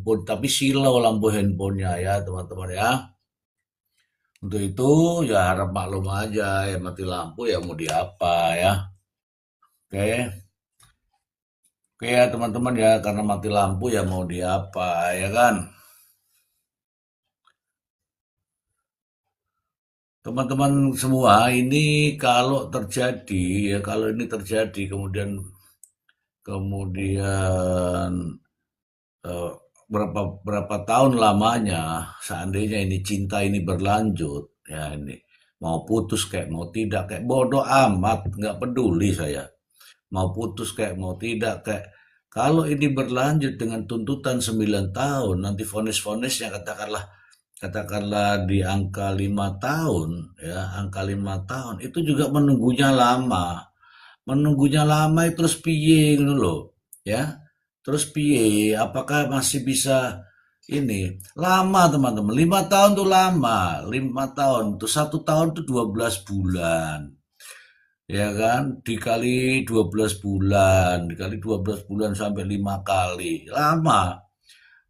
handphone, tapi silau lampu handphonenya ya teman-teman ya. Untuk itu ya harap maklum aja ya, mati lampu ya mau diapa ya. Oke. Oke ya teman-teman ya, karena mati lampu ya mau diapa ya kan. Teman-teman semua, ini kalau terjadi ya, kalau ini terjadi kemudian kemudian eh, berapa berapa tahun lamanya, seandainya ini cinta ini berlanjut ya, ini mau putus kayak mau tidak kayak bodoh amat, nggak peduli saya. Mau putus kayak mau tidak kayak, kalau ini berlanjut dengan tuntutan 9 tahun, nanti vonis-vonisnya katakanlah di angka 5 tahun ya, angka 5 tahun itu juga menunggunya lama itu, terus piye gitu loh ya, terus piye, apakah masih bisa ini lama teman-teman. 5 tahun tuh lama, 5 tahun tuh 1 tahun tuh 12 bulan ya kan, dikali 12 bulan, dikali 12 bulan sampai 5 kali, lama.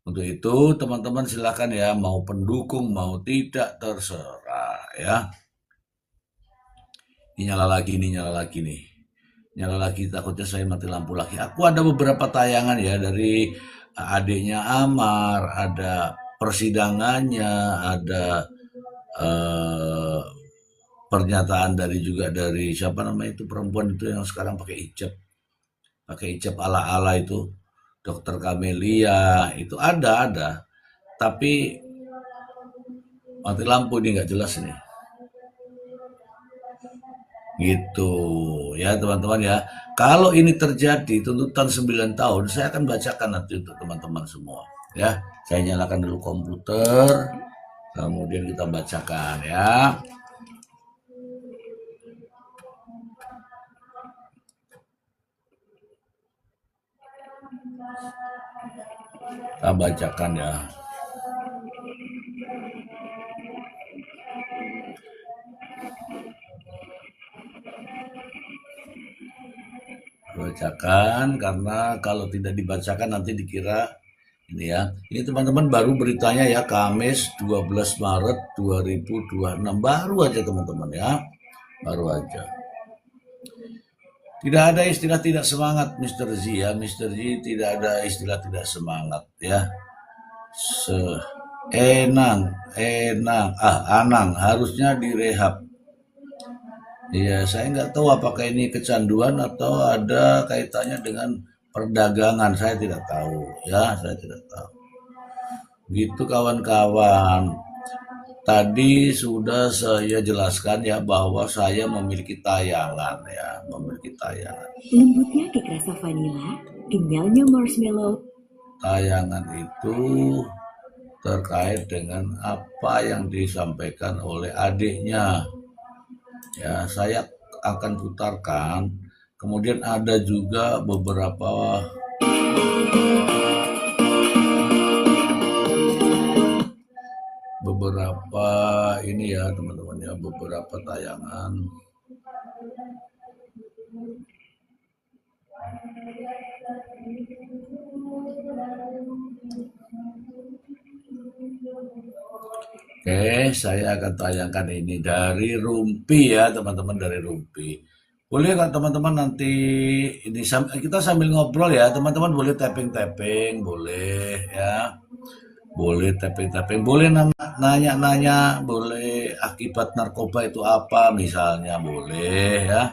Untuk itu teman-teman silakan ya, mau pendukung mau tidak terserah ya. Ini nyala lagi, ini nyala lagi nih. Nyala lagi, takutnya saya mati lampu lagi. Aku ada beberapa tayangan ya dari adiknya Amar, ada persidangannya, ada eh, pernyataan dari juga dari siapa namanya itu perempuan itu yang sekarang pakai hijab ala-ala itu, dokter Kamelia itu ada. Tapi mati lampu ini nggak jelas nih. Gitu ya teman-teman ya. Kalau ini terjadi tuntutan 9 tahun, saya akan bacakan nanti untuk teman-teman semua. Ya, saya nyalakan dulu komputer, kemudian kita bacakan ya. Kita bacakan ya. Bacakan, karena kalau tidak dibacakan nanti dikira ini ya. Ini teman-teman baru beritanya ya, Kamis 12 Maret 2026. Baru aja teman-teman ya. Baru aja. Tidak ada istilah tidak semangat, Mr. Z ya. Mr. Z tidak ada istilah tidak semangat ya. Se Anang harusnya direhab. Iya, saya nggak tahu apakah ini kecanduan atau ada kaitannya dengan perdagangan. Saya tidak tahu ya, saya tidak tahu. Gitu kawan-kawan. Tadi sudah saya jelaskan ya bahwa saya memiliki tayangan ya, memiliki tayangan. Lembutnya kek rasa vanila, kenyalnya marshmallow. Tayangan itu terkait dengan apa yang disampaikan oleh adiknya. Ya, saya akan putarkan. Kemudian ada juga beberapa ini ya teman-teman ya, beberapa tayangan. Oke, saya akan tayangkan ini dari Rumpi ya teman-teman, dari Rumpi. Boleh nggak teman-teman nanti ini kita sambil ngobrol ya teman-teman, boleh tapping-tapping, boleh ya. Boleh tapping-tapping, boleh nanya-nanya, boleh akibat narkoba itu apa misalnya, boleh ya.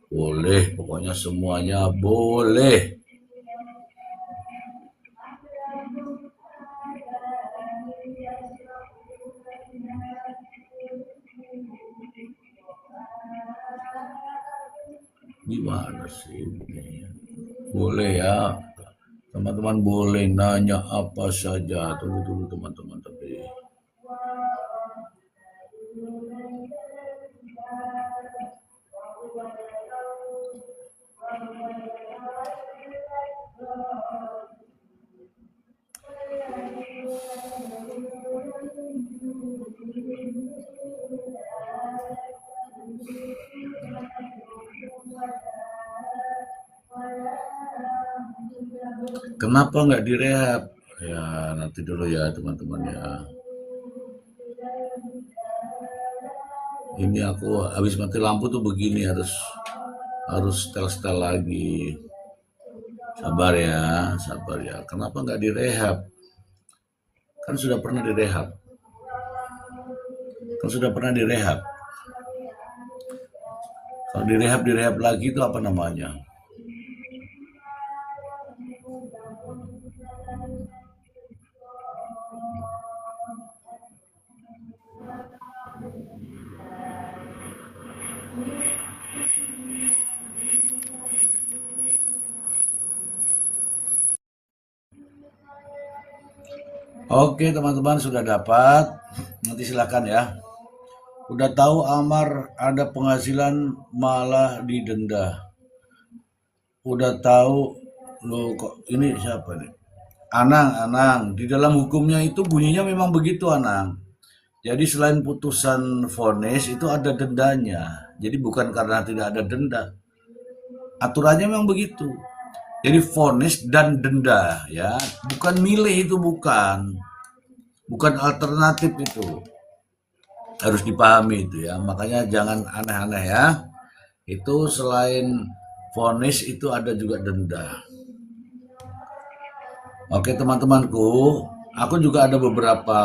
Boleh, pokoknya semuanya boleh. Gimana sih ini? Boleh ya. Teman-teman boleh nanya apa saja. Tunggu dulu teman-teman tapi. Kenapa nggak direhab? Ya, nanti dulu ya teman-teman ya. Ini aku habis mati lampu tuh begini, harus setel-setel lagi. Sabar ya, sabar ya. Kenapa nggak direhab? Kan sudah pernah direhab. Kan sudah pernah direhab. Kalau direhab lagi itu apa namanya? Oke teman-teman sudah dapat. Nanti silakan ya. Udah tahu Amar ada penghasilan malah didenda. Udah tahu lo kok ini siapa nih? Anang, Anang. Di dalam hukumnya itu bunyinya memang begitu Anang. Jadi selain putusan vonis itu ada dendanya. Jadi bukan karena tidak ada denda. Aturannya memang begitu. Jadi vonis dan denda ya, bukan milih itu bukan. Bukan alternatif itu. Harus dipahami itu ya. Makanya jangan aneh-aneh ya. Itu selain vonis itu ada juga denda. Oke teman-temanku, aku juga ada beberapa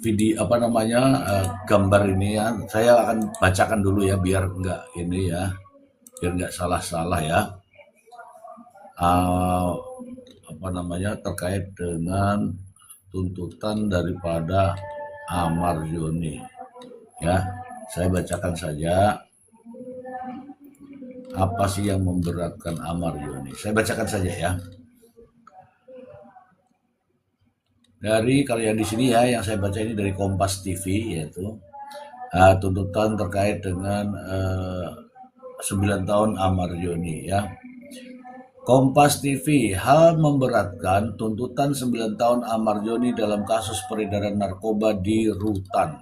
video apa namanya gambar ini ya. Saya akan bacakan dulu ya biar enggak ini ya, biar enggak salah-salah ya. Apa namanya terkait dengan tuntutan daripada Amar Yoni ya. Saya bacakan saja apa sih yang memberatkan Amar Yoni. Saya bacakan saja ya. Dari kalau yang di sini ya, yang saya baca ini dari Kompas TV yaitu tuntutan terkait dengan 9 tahun Amar Yoni ya. Kompas TV, hal memberatkan tuntutan 9 tahun Amar Yoni dalam kasus peredaran narkoba di Rutan.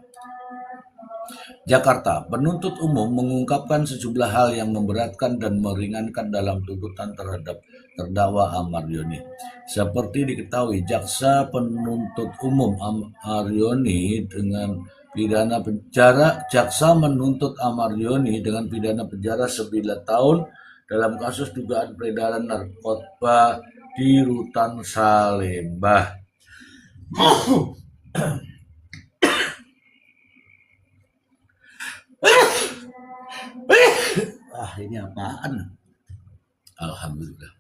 Jakarta, penuntut umum mengungkapkan sejumlah hal yang memberatkan dan meringankan dalam tuntutan terhadap terdakwa Amar Yoni. Seperti diketahui, jaksa penuntut umum Amar Yoni dengan pidana penjara, jaksa menuntut Amar Yoni dengan pidana penjara 9 tahun dalam kasus dugaan peredaran narkoba di Rutan Salemba. Ini apaan? Alhamdulillah.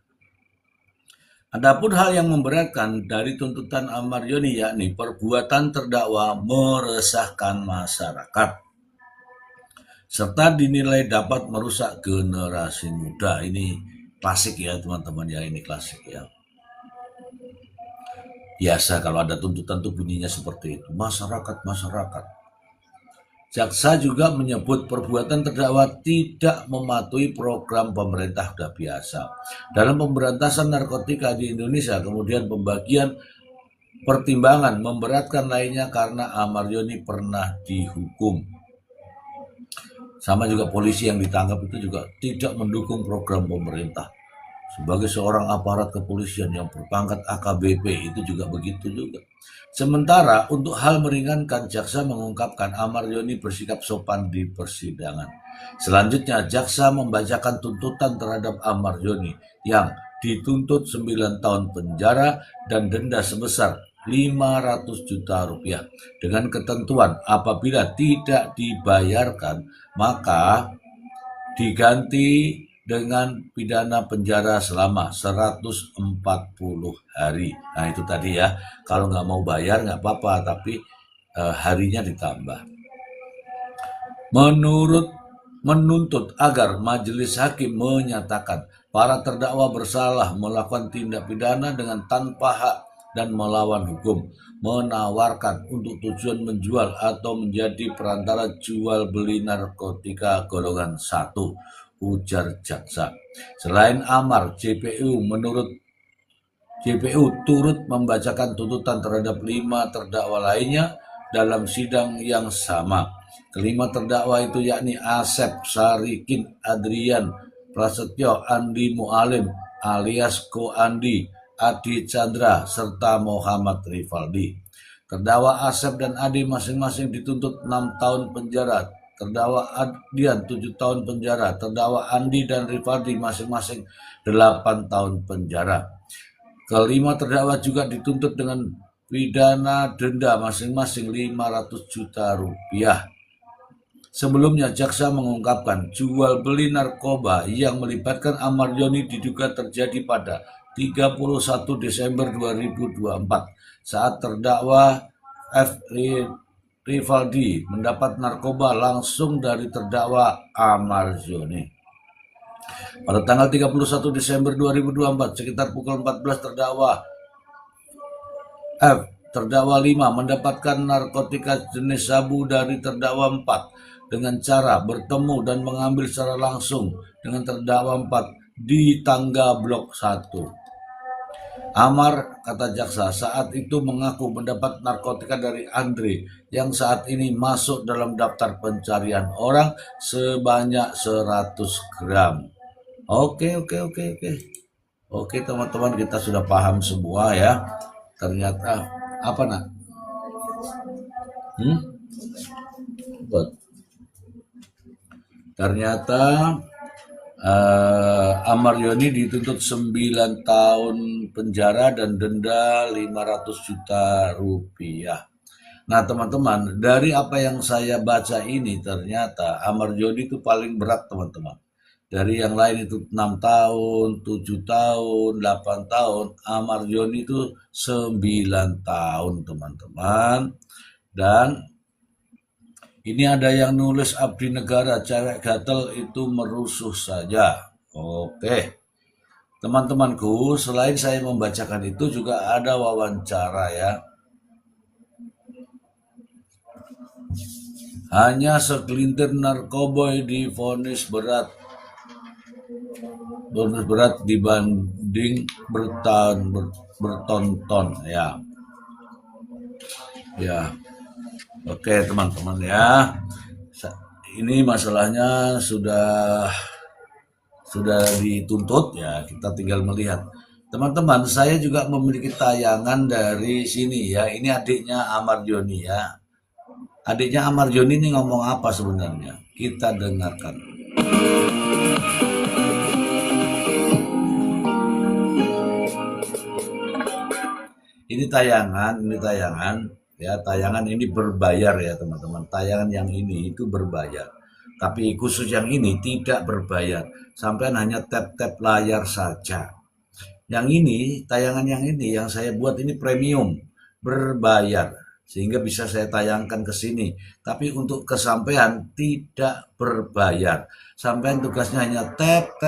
Adapun hal yang memberatkan dari tuntutan Amar Yoni yakni perbuatan terdakwa meresahkan masyarakat serta dinilai dapat merusak generasi muda. Ini klasik ya teman-teman ya, ini klasik ya. Biasa kalau ada tuntutan tuh bunyinya seperti itu. Masyarakat. Jaksa juga menyebut perbuatan terdakwa tidak mematuhi program pemerintah sudah biasa. Dalam pemberantasan narkotika di Indonesia, kemudian pembagian pertimbangan memberatkan lainnya karena Amar Yoni pernah dihukum. Sama juga polisi yang ditangkap itu juga tidak mendukung program pemerintah. Sebagai seorang aparat kepolisian yang berpangkat AKBP itu juga begitu juga. Sementara untuk hal meringankan, jaksa mengungkapkan Amar Yoni bersikap sopan di persidangan. Selanjutnya, jaksa membacakan tuntutan terhadap Amar Yoni yang dituntut 9 tahun penjara dan denda sebesar 500 juta rupiah dengan ketentuan apabila tidak dibayarkan maka diganti dengan pidana penjara selama 140 hari. Nah itu tadi ya, kalau nggak mau bayar nggak apa-apa, tapi harinya ditambah. Menuntut agar majelis hakim menyatakan para terdakwa bersalah melakukan tindak pidana dengan tanpa hak dan melawan hukum, menawarkan untuk tujuan menjual atau menjadi perantara jual beli narkotika golongan 1, ujar jaksa. Selain Amar, JPU turut membacakan tuntutan terhadap 5 terdakwa lainnya dalam sidang yang sama. Kelima terdakwa itu yakni Asep, Sarikin, Adrian, Prasetyo, Andi Mualim alias Ko Andi, Adi Chandra, serta Muhammad Rivaldi. Terdakwa Asep dan Adi masing-masing dituntut 6 tahun penjara. Terdakwa Adian 7 tahun penjara. Terdakwa Andi dan Rivaldi masing-masing 8 tahun penjara. Kelima terdakwa juga dituntut dengan pidana denda masing-masing 500 juta rupiah. Sebelumnya, jaksa mengungkapkan jual beli narkoba yang melibatkan Amar Yoni diduga terjadi pada 31 Desember 2024 saat terdakwa F. Rivaldi mendapat narkoba langsung dari terdakwa Amar Yoni. Pada tanggal 31 Desember 2024 sekitar pukul 14 terdakwa 5 mendapatkan narkotika jenis sabu dari terdakwa 4 dengan cara bertemu dan mengambil secara langsung dengan terdakwa 4 di tangga blok 1. Amar, kata jaksa, saat itu mengaku mendapat narkotika dari Andre yang saat ini masuk dalam daftar pencarian orang sebanyak 100 gram. Oke. Oke teman-teman, kita sudah paham semua ya. Ternyata apa nak? Ternyata Amar Yoni dituntut 9 tahun penjara dan denda 500 juta rupiah. Nah teman-teman, dari apa yang saya baca ini ternyata Amar Yoni itu paling berat teman-teman. Dari yang lain itu 6 tahun, 7 tahun, 8 tahun, Amar Yoni itu 9 tahun teman-teman. Dan ini ada yang nulis abdi negara, cewek gatel itu merusuh saja. Oke. Teman-temanku, selain saya membacakan itu juga ada wawancara ya. Hanya segelintir narkoboy divonis berat dibanding bertonton ya. Oke teman-teman ya, ini masalahnya sudah dituntut ya, kita tinggal melihat. Teman-teman, saya juga memiliki tayangan dari sini ya, ini adiknya Amar Yoni ya. Adiknya Amar Yoni ini ngomong apa sebenarnya? Kita dengarkan. Ini tayangan. Ya, tayangan ini berbayar ya teman-teman. Tayangan yang ini itu berbayar. Tapi khusus yang ini tidak berbayar. Sampai hanya tap-tap layar saja. Yang ini, tayangan yang ini yang saya buat ini premium, berbayar. Sehingga bisa saya tayangkan ke sini. Tapi untuk kesampaian tidak berbayar. Sampai tugasnya hanya tap.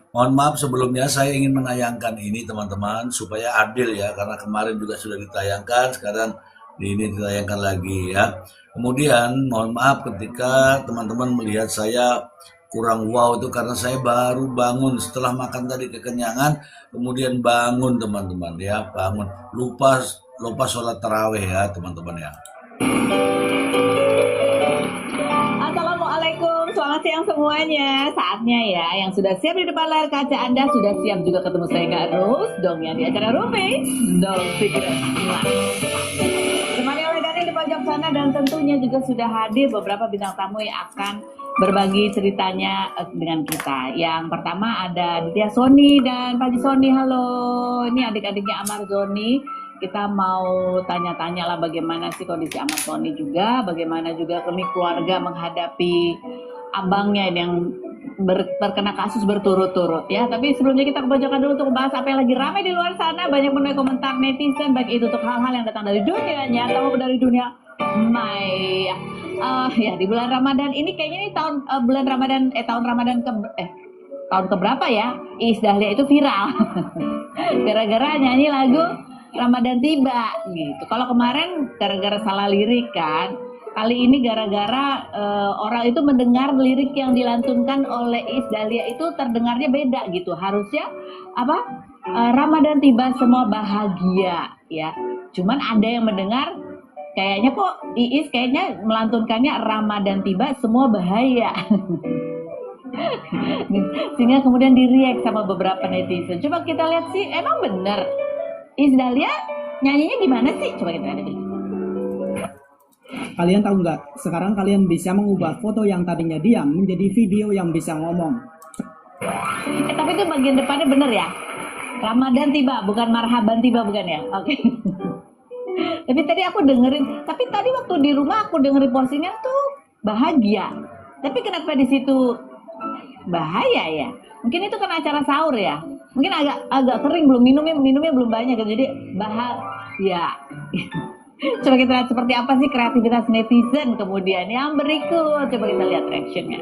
Mohon maaf sebelumnya saya ingin menayangkan ini teman-teman supaya adil ya, karena kemarin juga sudah ditayangkan, sekarang ini ditayangkan lagi ya. Kemudian mohon maaf ketika teman-teman melihat saya kurang wow itu karena saya baru bangun setelah makan tadi kekenyangan, kemudian bangun teman-teman ya, lupa sholat tarawih ya teman-teman ya. Selamat siang semuanya, saatnya ya yang sudah siap di depan layar kaca Anda, sudah siap juga ketemu saya Kak Rus dong ya di acara Rumpi Dol Secret. Temani oleh Dani di pojok sana dan tentunya juga sudah hadir beberapa bintang tamu yang akan berbagi ceritanya dengan kita. Yang pertama ada Ditya Sony dan Pak Sony. Halo, ini adik-adiknya Amar Zoni. Kita mau tanya-tanya lah bagaimana sih kondisi Amar Zoni juga, bagaimana juga kami keluarga menghadapi abangnya yang terkena kasus berturut-turut ya. Tapi sebelumnya kita kebacakan dulu untuk membahas apa yang lagi ramai di luar sana. Banyak menuai komentar netizen, baik itu untuk hal-hal yang datang dari dunia nyata maupun dari dunia maya. Ya di bulan Ramadan ini kayaknya ini tahun keberapa ya? Iis Dahlia itu viral gara-gara nyanyi lagu Ramadan tiba gitu. Kalau kemarin gara-gara salah lirik kan, kali ini gara-gara orang itu mendengar lirik yang dilantunkan oleh Iis Dahlia itu terdengarnya beda gitu. Harusnya apa? Ramadan tiba semua bahagia ya. Cuman ada yang mendengar kayaknya kok Iis kayaknya melantunkannya Ramadan tiba semua bahaya. Sehingga kemudian di-react sama beberapa netizen. Coba kita lihat sih, emang bener Iis Dahlia nyanyinya gimana sih? Coba kita lihat. Kalian tahu nggak? Sekarang kalian bisa mengubah foto yang tadinya diam menjadi video yang bisa ngomong. Tapi itu bagian depannya bener ya? Ramadan tiba, bukan marhaban tiba, bukan ya? Oke. Tapi tadi aku dengerin, tapi tadi waktu di rumah aku dengerin postingan tuh bahagia. Tapi kenapa di situ bahaya ya? Mungkin itu kan acara sahur ya. Mungkin agak kering, belum minumnya belum banyak gitu. Jadi bahagia. Coba kita lihat seperti apa sih kreativitas netizen kemudian yang berikut. Coba kita lihat reactionnya.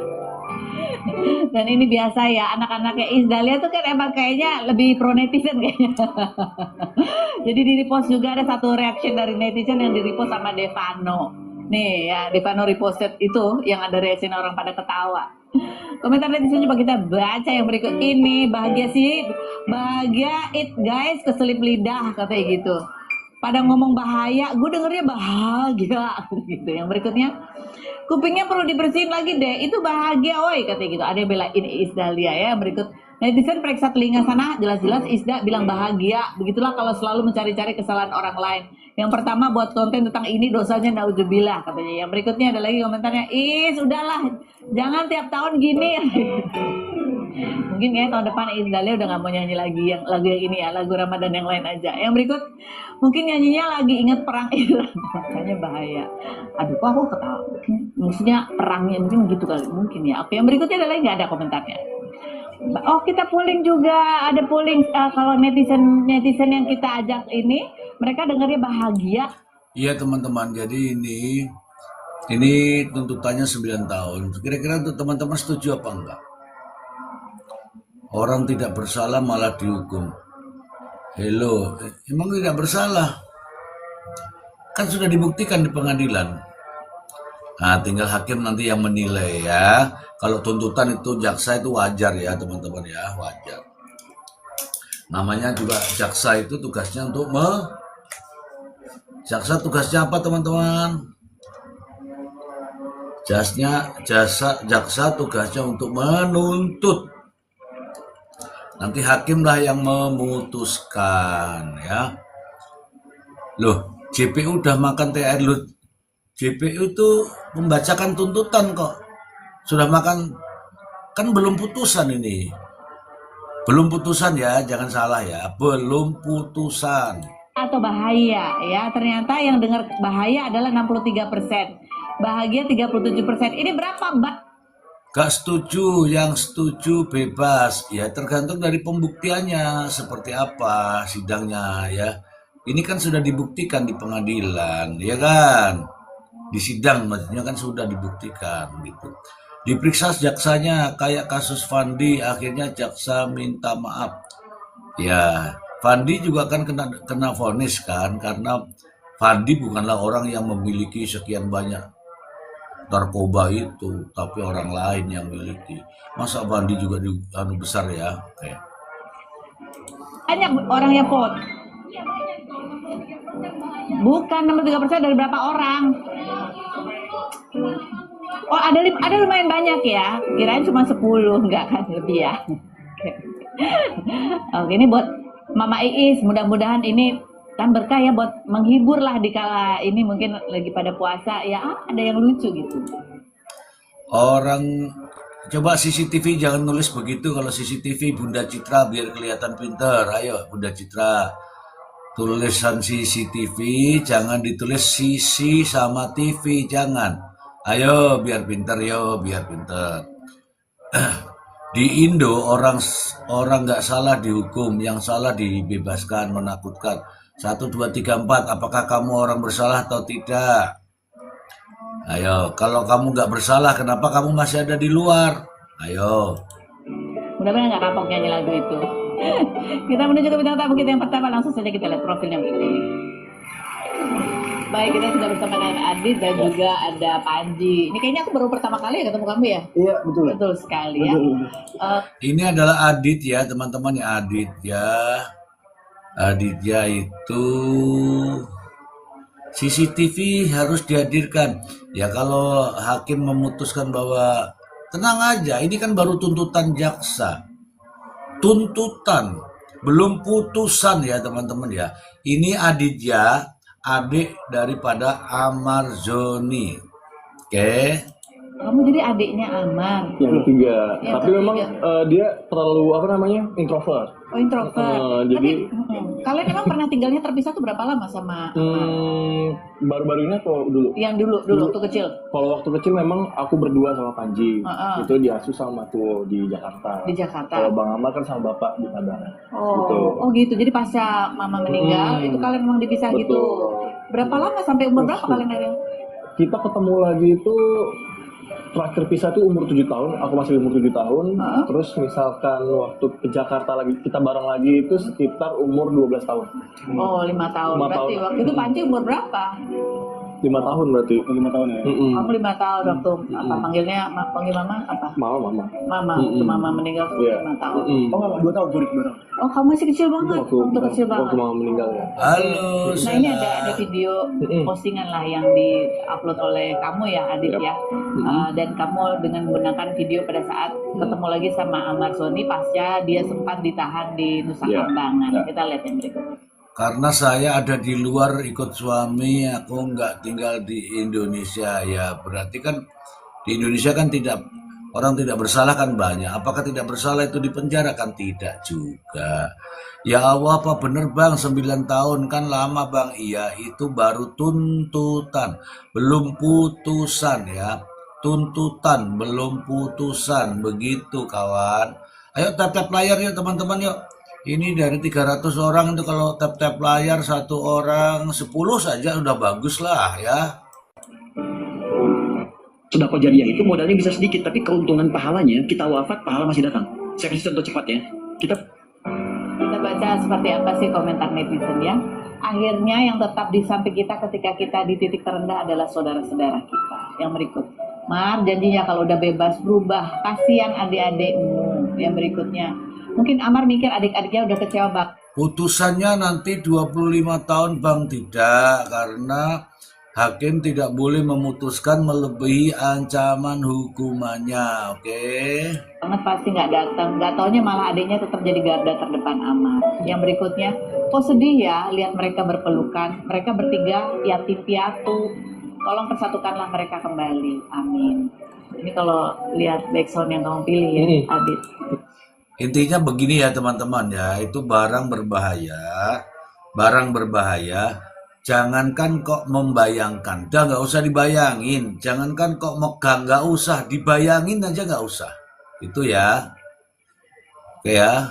Dan ini biasa ya, anak-anaknya Iis Dahlia tuh kan emang kayaknya lebih pro netizen kayaknya. Jadi di repost juga ada satu reaction dari netizen yang di repost sama Devano. Nih ya, Devano reposted itu yang ada reaction orang pada ketawa. Komentar netizen coba kita baca yang berikut ini. Bahagia sih, bahagia it guys, keselip lidah katanya gitu. Pada ngomong bahaya, gue dengernya bahagia gitu. Yang berikutnya, kupingnya perlu dibersihin lagi deh, itu bahagia woi katanya gitu. Ada yang belain Iis Dahlia ya. Berikut, netizen periksa telinga sana, jelas-jelas Iis bilang bahagia. Begitulah kalau selalu mencari-cari kesalahan orang lain. Yang pertama buat konten tentang ini dosanya naudzubillah katanya. Yang berikutnya ada lagi komentarnya, Iis udahlah, jangan tiap tahun gini. Mungkin ya tahun depan Iis Dahlia udah gak mau nyanyi lagi yang lagu yang ini ya, lagu Ramadan yang lain aja. Yang berikut, mungkin nyanyinya lagi inget perang Iran, makanya bahaya. Aduh, kok aku ketawa? Maksudnya perangnya mungkin gitu kali, mungkin ya. Oke, yang berikutnya ada lagi nggak ada komentarnya? Oh, kita polling juga, ada polling kalau netizen yang kita ajak ini, mereka dengarnya bahagia. Iya teman-teman, jadi ini tuntutannya 9 tahun. Kira-kira untuk teman-teman setuju apa enggak? Orang tidak bersalah malah dihukum. Hello, emang tidak bersalah? Kan sudah dibuktikan di pengadilan. Nah, tinggal hakim nanti yang menilai ya. Kalau tuntutan itu jaksa itu wajar ya teman-teman ya, wajar. Namanya juga jaksa itu tugasnya untuk jaksa tugasnya apa teman-teman? Jaksa tugasnya untuk menuntut. Nanti hakimlah yang memutuskan ya. Loh, JPU udah makan THR loh. JPU itu membacakan tuntutan kok. Sudah makan, kan belum putusan ini. Belum putusan ya, jangan salah ya. Belum putusan. Atau bahaya ya, ternyata yang dengar bahaya adalah 63%. Bahagia 37%. Ini berapa, Mbak? Gak setuju, yang setuju bebas. Ya tergantung dari pembuktiannya seperti apa sidangnya ya. Ini kan sudah dibuktikan di pengadilan, ya kan? Di sidang maksudnya kan sudah dibuktikan gitu. Diperiksa jaksanya kayak kasus Fandi, akhirnya jaksa minta maaf. Ya, Fandi juga kan kena vonis kan karena Fandi bukanlah orang yang memiliki sekian banyak narkoba itu, tapi orang lain yang miliki. Masa Fandi juga di besar ya? Oke. Banyak orang yang vote. Bukan 63% dari berapa orang? Oh, ada lumayan banyak ya. Kirain cuma 10, enggak kan lebih ya. Oke, ini buat Mama Iis, mudah-mudahan ini kan berkah ya buat menghibur lah di kala ini mungkin lagi pada puasa ya, ada yang lucu gitu. Orang coba CCTV jangan nulis begitu. Kalau CCTV Bunda Citra biar kelihatan pinter. Ayo Bunda Citra, tulisan CCTV jangan ditulis CC sama TV, jangan. Ayo biar pinter, yo biar pinter. Di Indo orang nggak salah dihukum, yang salah dibebaskan, menakutkan. 1, 2, 3, 4, apakah kamu orang bersalah atau tidak? Ayo, kalau kamu nggak bersalah, kenapa kamu masih ada di luar? Ayo. Mudah-mudahan nggak kapok nyanyi lagu itu. Kita menuju ke bintang tamu kita yang pertama, langsung saja kita lihat profilnya berikut ini. Baik, kita sudah bersama dengan Adit dan juga ada Panji. Ini kayaknya aku baru pertama kali ya ketemu kamu ya? Iya, betul. Betul sekali ya. Betul. Ini adalah Adit ya teman-teman ya, Adit ya. Aditya itu CCTV harus dihadirkan. Ya kalau hakim memutuskan bahwa tenang aja, ini kan baru tuntutan jaksa. Tuntutan, belum putusan ya teman-teman ya. Ini Aditya, adik daripada Amar Zoni. Oke. Kamu jadi adiknya Amar. Yang ketiga. Yang Tapi memang ketiga. dia terlalu introvert. Oh, introvert. Jadi Kalian emang pernah tinggalnya terpisah tuh berapa lama sama Amar? baru-baru ini atau dulu? Yang dulu waktu kecil Kalau waktu kecil memang aku berdua sama Panji. Heeh. Itu diasuh sama tuh di Jakarta. di Jakarta. Kalau Bang Amar kan sama bapak di Padang. Oh, Gitu. oh gitu. Jadi pasca mama meninggal itu kalian memang dipisah Betul. gitu. Berapa lama sampai umur berapa kalian ada? Kita ketemu lagi itu terakhir pisah tuh umur 7 tahun, aku masih umur 7 tahun. Terus misalkan waktu ke Jakarta lagi kita bareng lagi itu sekitar umur 12 tahun. Oh, 5 tahun. 5 Berarti tahun. waktu itu Panji umur berapa? 5 tahun berarti. 5 tahun ya. Kamu 5 tahun waktu apa panggilnya panggil mama apa? Mama. Mama. Waktu mama meninggal tuh Iya. 5 tahun. Oh, 2 tahun bareng. Oh, kamu masih kecil banget. Waktu kecil banget. Waktu mama meninggal ya. Halo, Nah ini ada video postingan lah yang di-upload oleh kamu ya Adit ya. Dan kamu dengan menggunakan video pada saat ketemu lagi sama Amar Zoni pasca dia sempat ditahan di Nusa Ya. Kambangan. Ya. Kita lihat yang berikut. karena saya ada di luar ikut suami, aku nggak tinggal di Indonesia ya. Berarti kan di Indonesia kan orang tidak bersalah kan banyak. Apakah tidak bersalah itu dipenjara kan tidak juga. Ya Allah, apa bener bang 9 tahun kan lama bang. Iya itu baru tuntutan, belum putusan ya. Tuntutan belum putusan, begitu kawan. Ayo tap-tap layar yuk teman-teman yuk. Ini dari 300 orang itu kalau tap-tap layar satu orang 10 saja udah bagus lah ya. Sedekah jariah itu modalnya bisa sedikit, tapi keuntungan pahalanya kita wafat pahala masih datang. Saya kasih contoh cepat ya. Kita Baca seperti apa sih komentar netizen ya. Akhirnya yang tetap di samping kita ketika kita di titik terendah adalah saudara-saudara kita. Yang berikut, Mar janjinya kalau udah bebas berubah, kasihan adik-adikmu. Yang berikutnya, mungkin Amar mikir adik-adiknya udah kecewa bang. Putusannya nanti 25 tahun bang, tidak, karena hakim tidak boleh memutuskan melebihi ancaman hukumannya, oke? Banget pasti nggak datang, nggak taunya malah adiknya tetap jadi garda terdepan Amar. Yang berikutnya, kok sedih ya lihat mereka berpelukan, mereka bertiga yatim piatu. Tolong persatukanlah mereka kembali, amin. Ini kalau lihat backsound yang kamu pilih ya, Adit. Intinya begini ya teman-teman ya, itu barang berbahaya, jangankan kok membayangkan, udah nggak usah dibayangin, jangankan kok megang, nggak usah, dibayangin aja nggak usah, itu ya, oke ya.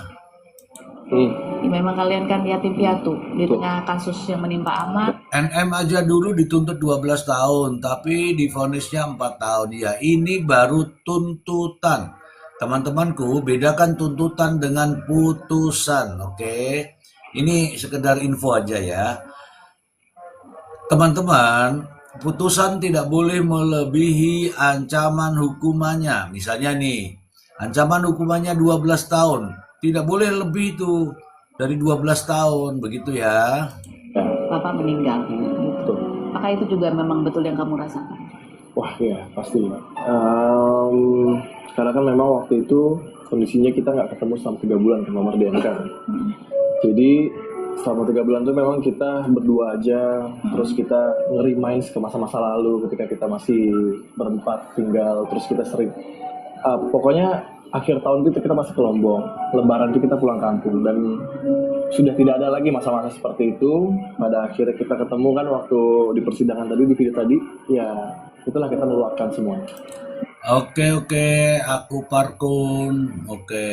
Memang kalian kan yatim piatu di tengah kasus yang menimpa Amar. NM aja dulu dituntut 12 tahun, tapi divonisnya 4 tahun, ya ini baru tuntutan. Teman-temanku, bedakan tuntutan dengan putusan, oke? Ini sekedar info aja ya. Teman-teman, putusan tidak boleh melebihi ancaman hukumannya. Misalnya nih, ancaman hukumannya 12 tahun. Tidak boleh lebih itu dari 12 tahun, begitu ya. Bapak meninggal. Gitu. Apakah itu juga memang betul yang kamu rasakan? Wah ya pasti. Karena kan memang waktu itu kondisinya kita nggak ketemu selama 3 bulan ke nomor DNK. Jadi selama 3 bulan itu memang kita berdua aja, terus kita ngerimain ke masa-masa lalu ketika kita masih berempat tinggal, terus kita sering, pokoknya akhir tahun itu kita masih ke Lombok, Lebaran itu kita pulang kampung dan sudah tidak ada lagi masa-masa seperti itu. Pada akhirnya kita ketemu kan waktu di persidangan tadi, di video tadi, ya itulah kita meluapkan semuanya. Oke, aku Parkun, oke.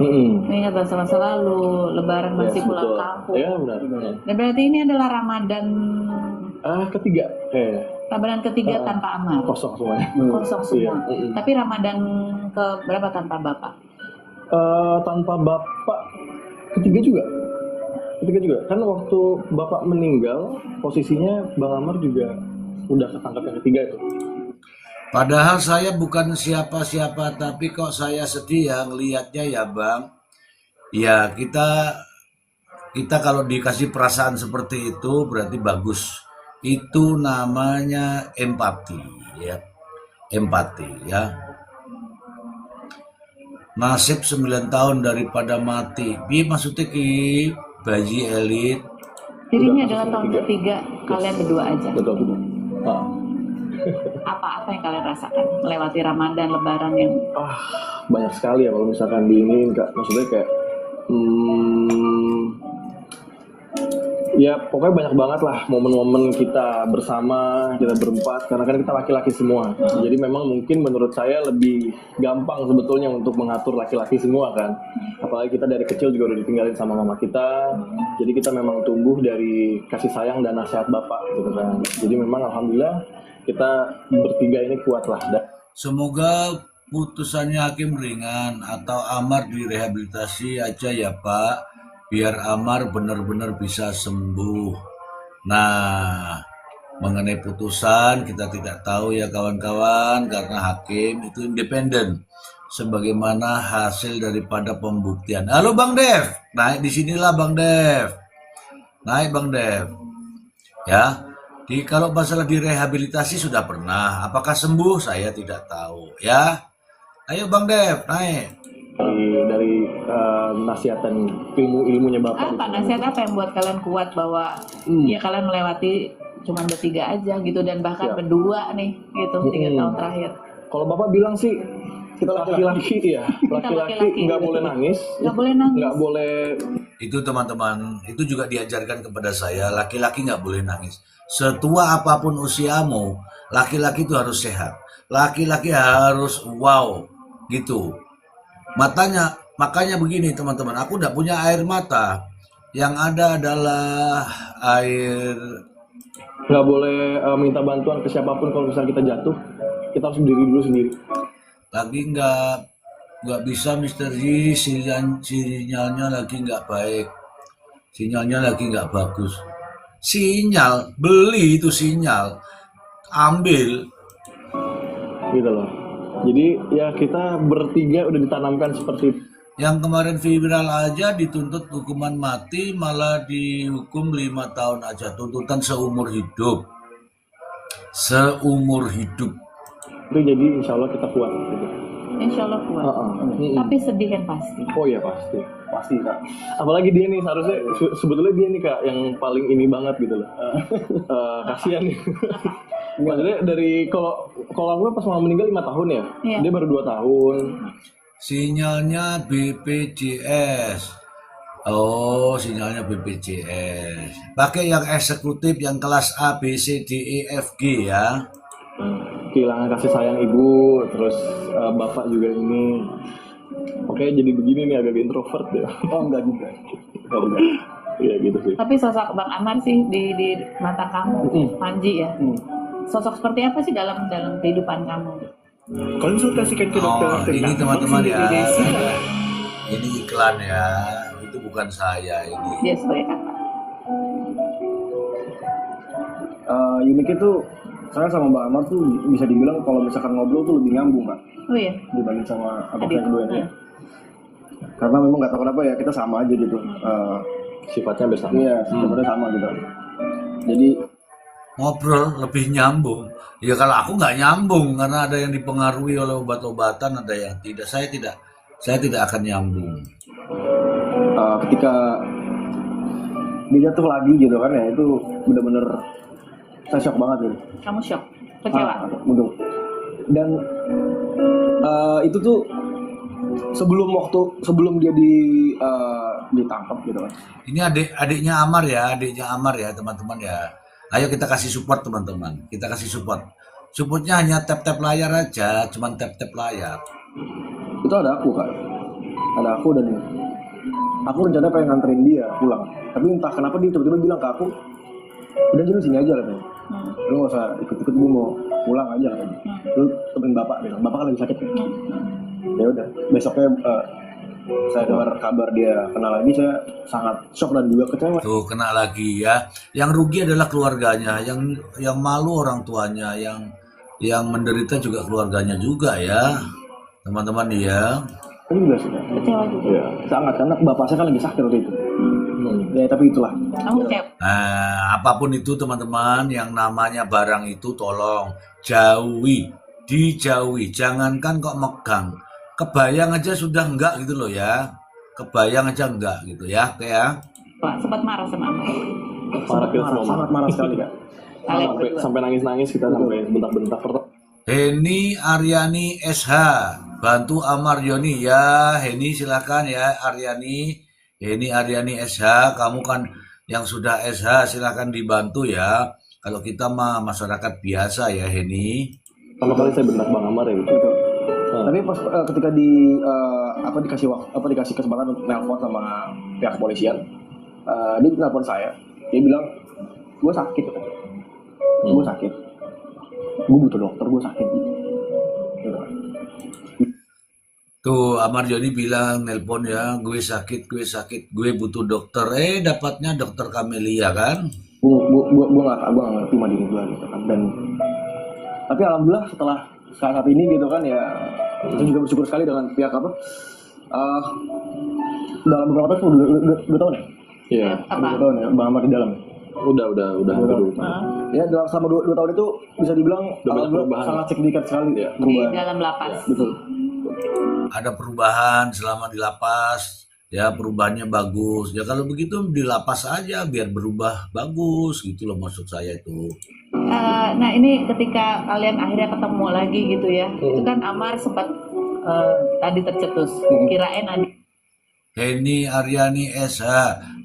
Mengingat masa-masa lalu, Lebaran masih Yes, pulang betul. kampung. Ya benar. Dan berarti ini adalah Ramadan Ketiga, Ramadan ketiga tanpa Amar. kosong semuanya. Kosong semua. Iya. Tapi Ramadan ke berapa tanpa Bapak? Tanpa bapak ketiga juga. Ketiga juga kan waktu bapak meninggal posisinya Bang Amar juga udah ketangkap yang ketiga itu. Padahal saya bukan siapa-siapa, tapi kok saya sedih ya ngelihatnya ya Bang. Ya kita kalau dikasih perasaan seperti itu berarti bagus. Itu namanya empati ya. Empati ya. Nasib 9 tahun daripada mati. Bi maksudnya ki bayi elit. Jadi ini Udah adalah kasus tahun ketiga. ketiga kalian berdua aja. Betul. Ah. Apa yang kalian rasakan melewati Ramadan, Lebaran yang Banyak sekali ya kalau misalkan diinin Kak. Maksudnya kayak ya pokoknya banyak banget lah momen-momen kita bersama, kita berempat, karena kan kita laki-laki semua. Jadi memang mungkin menurut saya lebih gampang sebetulnya untuk mengatur laki-laki semua kan. Apalagi kita dari kecil juga udah ditinggalin sama mama kita. Jadi kita memang tumbuh dari kasih sayang dan nasihat bapak gitu kan. Jadi memang alhamdulillah kita bertiga ini kuat lah. Semoga putusannya hakim ringan atau Amar direhabilitasi aja ya Pak, biar Amar benar-benar bisa sembuh. Nah, mengenai putusan kita tidak tahu ya kawan-kawan, karena hakim itu independen sebagaimana hasil daripada pembuktian. Halo Bang Dev, naik di sinilah Bang Dev. Naik Bang Dev. Ya. Kalau masalah direhabilitasi sudah pernah, apakah sembuh saya tidak tahu ya. Ayo Bang Dev, naik. Dari nasihat dan ilmunya bapak. apa nasihat apa yang buat kalian kuat bahwa ya kalian melewati cuma bertiga aja gitu dan bahkan Ya. berdua nih gitu 3 tahun terakhir. Kalau bapak bilang sih kita laki-laki ya, laki-laki nggak boleh nangis, Nggak boleh nangis. nggak boleh. Itu teman-teman, itu juga diajarkan kepada saya, laki-laki nggak boleh nangis. Setua apapun usiamu, laki-laki itu harus sehat. Laki-laki harus wow, gitu. Makanya begini teman-teman, aku nggak punya air mata. Yang ada adalah air. Nggak boleh minta bantuan ke siapapun kalau misalnya kita jatuh, kita harus berdiri dulu sendiri. Lagi nggak bisa Mr. Yi, sinyalnya lagi nggak baik, sinyalnya lagi nggak bagus. Sinyal, beli itu sinyal, ambil. Gitu loh. Jadi ya kita bertiga udah ditanamkan seperti itu. Yang kemarin viral aja dituntut hukuman mati, malah dihukum 5 tahun aja, tuntutan seumur hidup. Seumur hidup. Itu jadi insya Allah kita kuat. Gitu. Insya Allah kuat. Tapi sedih kan pasti. Oh ya pasti Kak. Apalagi dia nih seharusnya sebetulnya dia nih Kak yang paling ini banget gitu loh. Kasihan nih. Maksudnya dari kalau aku pas mama meninggal 5 tahun ya, Iya. dia baru 2 tahun. Sinyalnya BPJS. Oh, sinyalnya BPJS. Pakai yang eksekutif, yang kelas A, B, C, D, E, F, G ya. Kehilangan kasih sayang ibu, terus bapak juga ini. Oke, jadi begini nih agak introvert ya. Oh enggak juga. Iya gitu sih. Tapi sosok Bang Amar sih di mata kamu, Panji ya. Sosok seperti apa sih dalam kehidupan kamu? Konsultasikan ke dokter Oh, ini teman-teman ya. Indonesia. Ini iklan ya. Itu bukan saya ini. Dia sebagai kakak. Unik itu saya sama Mbak Amar tuh bisa dibilang kalau misalkan ngobrol tuh lebih nyambung Kak Oh iya. dibanding sama abang Adik. saya kedua ini. Karena memang nggak tahu kenapa ya kita sama aja gitu. Sifatnya bersama. Iya sebenarnya sama gitu. Jadi Ngobrol lebih nyambung. Ya kalau aku nggak nyambung karena ada yang dipengaruhi oleh obat-obatan, ada yang tidak. Saya tidak akan nyambung. ketika dia jatuh lagi gitu kan ya itu bener-bener saya shock banget gitu. Kamu shock, kecewa. Betul. Dan itu tuh sebelum dia ditangkap gitu kan. Ini adiknya Amar ya teman-teman ya. Ayo kita kasih support teman-teman. Kita kasih support. Supportnya hanya tap-tap layar aja, cuman tap-tap layar. Itu ada aku Kak. Ada aku dan aku rencana pengen nganterin dia pulang. Tapi entah kenapa dia tiba-tiba bilang ke aku, udah jadi sini aja katanya. Lu gak usah ikut-ikut, gue mau pulang aja katanya. Lu temenin bapak gitu. Bapak kan lagi sakit. Ya udah, besoknya saya dengar kabar dia kena lagi, saya sangat shock dan juga kecewa. Tuh kena lagi ya. Yang rugi adalah keluarganya, yang malu orang tuanya, yang menderita juga keluarganya juga ya, teman-teman ya. Ini juga sih, Kecewa juga. ya, sangat, karena bapak saya kan lagi sakit waktu itu. Ya tapi itulah. Kamu kecewa. Apapun itu teman-teman, yang namanya barang itu tolong dijauhi, jangankan kok megang, kebayang aja sudah enggak gitu loh ya, kebayang aja enggak gitu ya, kayak Pak, sempat marah sama Amar. Marah kita semua. Sangat marah sekali kak. Kalian Sampai nangis-nangis kita, sampai bentak-bentak. Heni Aryani SH bantu Amar Yoni ya. Heni silakan ya, Heni Aryani SH, kamu kan yang sudah SH silakan dibantu ya. Kalau kita mah masyarakat biasa ya Heni. Pertama kali saya bentak Bang Amar ya gitu. Tapi pas ketika dikasih kesempatan untuk nelpon sama pihak kepolisian, dia nelpon saya, dia bilang gue sakit, gue sakit, gue butuh dokter, gue sakit. Tuh Amar Joni bilang nelpon ya, gue sakit, gue butuh dokter. Dapatnya dokter Kamelia kan? Gue nggak ngerti sama diri gue gitu kan. Dan tapi alhamdulillah setelah saat ini gitu kan ya, saya juga bersyukur sekali dengan pihak dalam beberapa tahun, 2 tahun ya. Iya. 2 tahun ya, Bang Amar di dalam. Udah. Ya dalam selama 2 tahun itu bisa dibilang Udah banyak perubahan. sangat signifikan sekali ya. di Perubahan. dalam lapas. Betul. Ada perubahan selama di lapas, ya perubahannya bagus. Ya kalau begitu di lapas aja biar berubah bagus gitu loh maksud saya itu. Nah ini ketika kalian akhirnya ketemu lagi gitu ya, itu kan Amar sempat tadi tercetus, kirain ada. Heni Aryani SH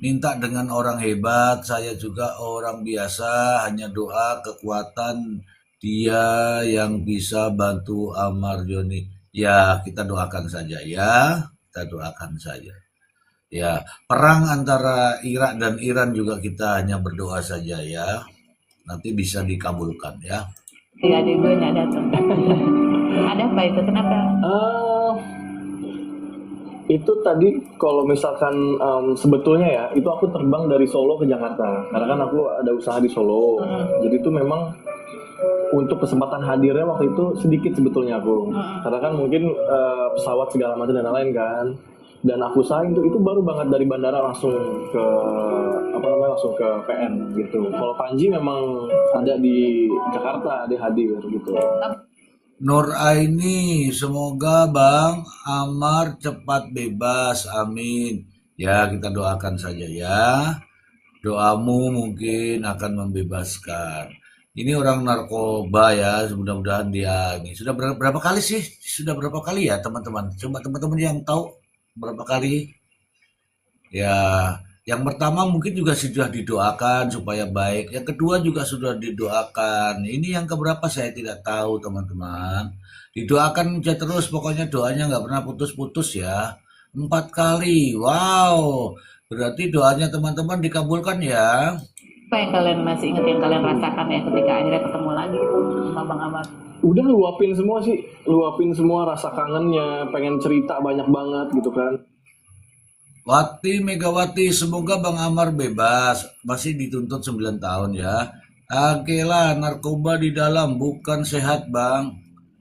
minta dengan orang hebat, saya juga orang biasa, hanya doa kekuatan dia yang bisa bantu Amar Joni. Ya kita doakan saja ya, kita doakan saja. Ya perang antara Irak dan Iran juga kita hanya berdoa saja ya, nanti bisa dikabulkan ya. Tiga adik gue nggak datang. Ada apa itu? Kenapa? Itu tadi kalau misalkan sebetulnya ya, itu aku terbang dari Solo ke Jakarta. Karena kan aku ada usaha di Solo. Jadi itu memang untuk kesempatan hadirnya waktu itu sedikit sebetulnya aku. Karena kan mungkin pesawat segala macam dan lain-lain kan. Dan aku usahain itu baru banget dari bandara langsung ke langsung ke PN gitu. Kalau Panji memang ada di Jakarta, dia hadir gitu. Nur Aini, semoga Bang Amar cepat bebas, amin. Ya kita doakan saja ya. Doamu mungkin akan membebaskan. Ini orang narkoba ya, mudah-mudahan dia ini. Sudah berapa kali sih? Sudah berapa kali ya teman-teman? Coba teman-teman yang tahu berapa kali? Ya, yang pertama mungkin juga sudah didoakan supaya baik. Yang kedua juga sudah didoakan. Ini yang keberapa saya tidak tahu teman-teman. Didoakan aja terus, pokoknya doanya nggak pernah putus-putus ya. 4 kali, wow. Berarti doanya teman-teman dikabulkan ya. Apa yang kalian masih ingat yang kalian rasakan ya ketika akhirnya ketemu lagi sama Bang Amar? Udah luapin semua rasa kangennya, pengen cerita banyak banget gitu kan. Wati Megawati, semoga Bang Amar bebas. Masih dituntut 9 tahun ya. Oke lah, narkoba di dalam bukan sehat Bang.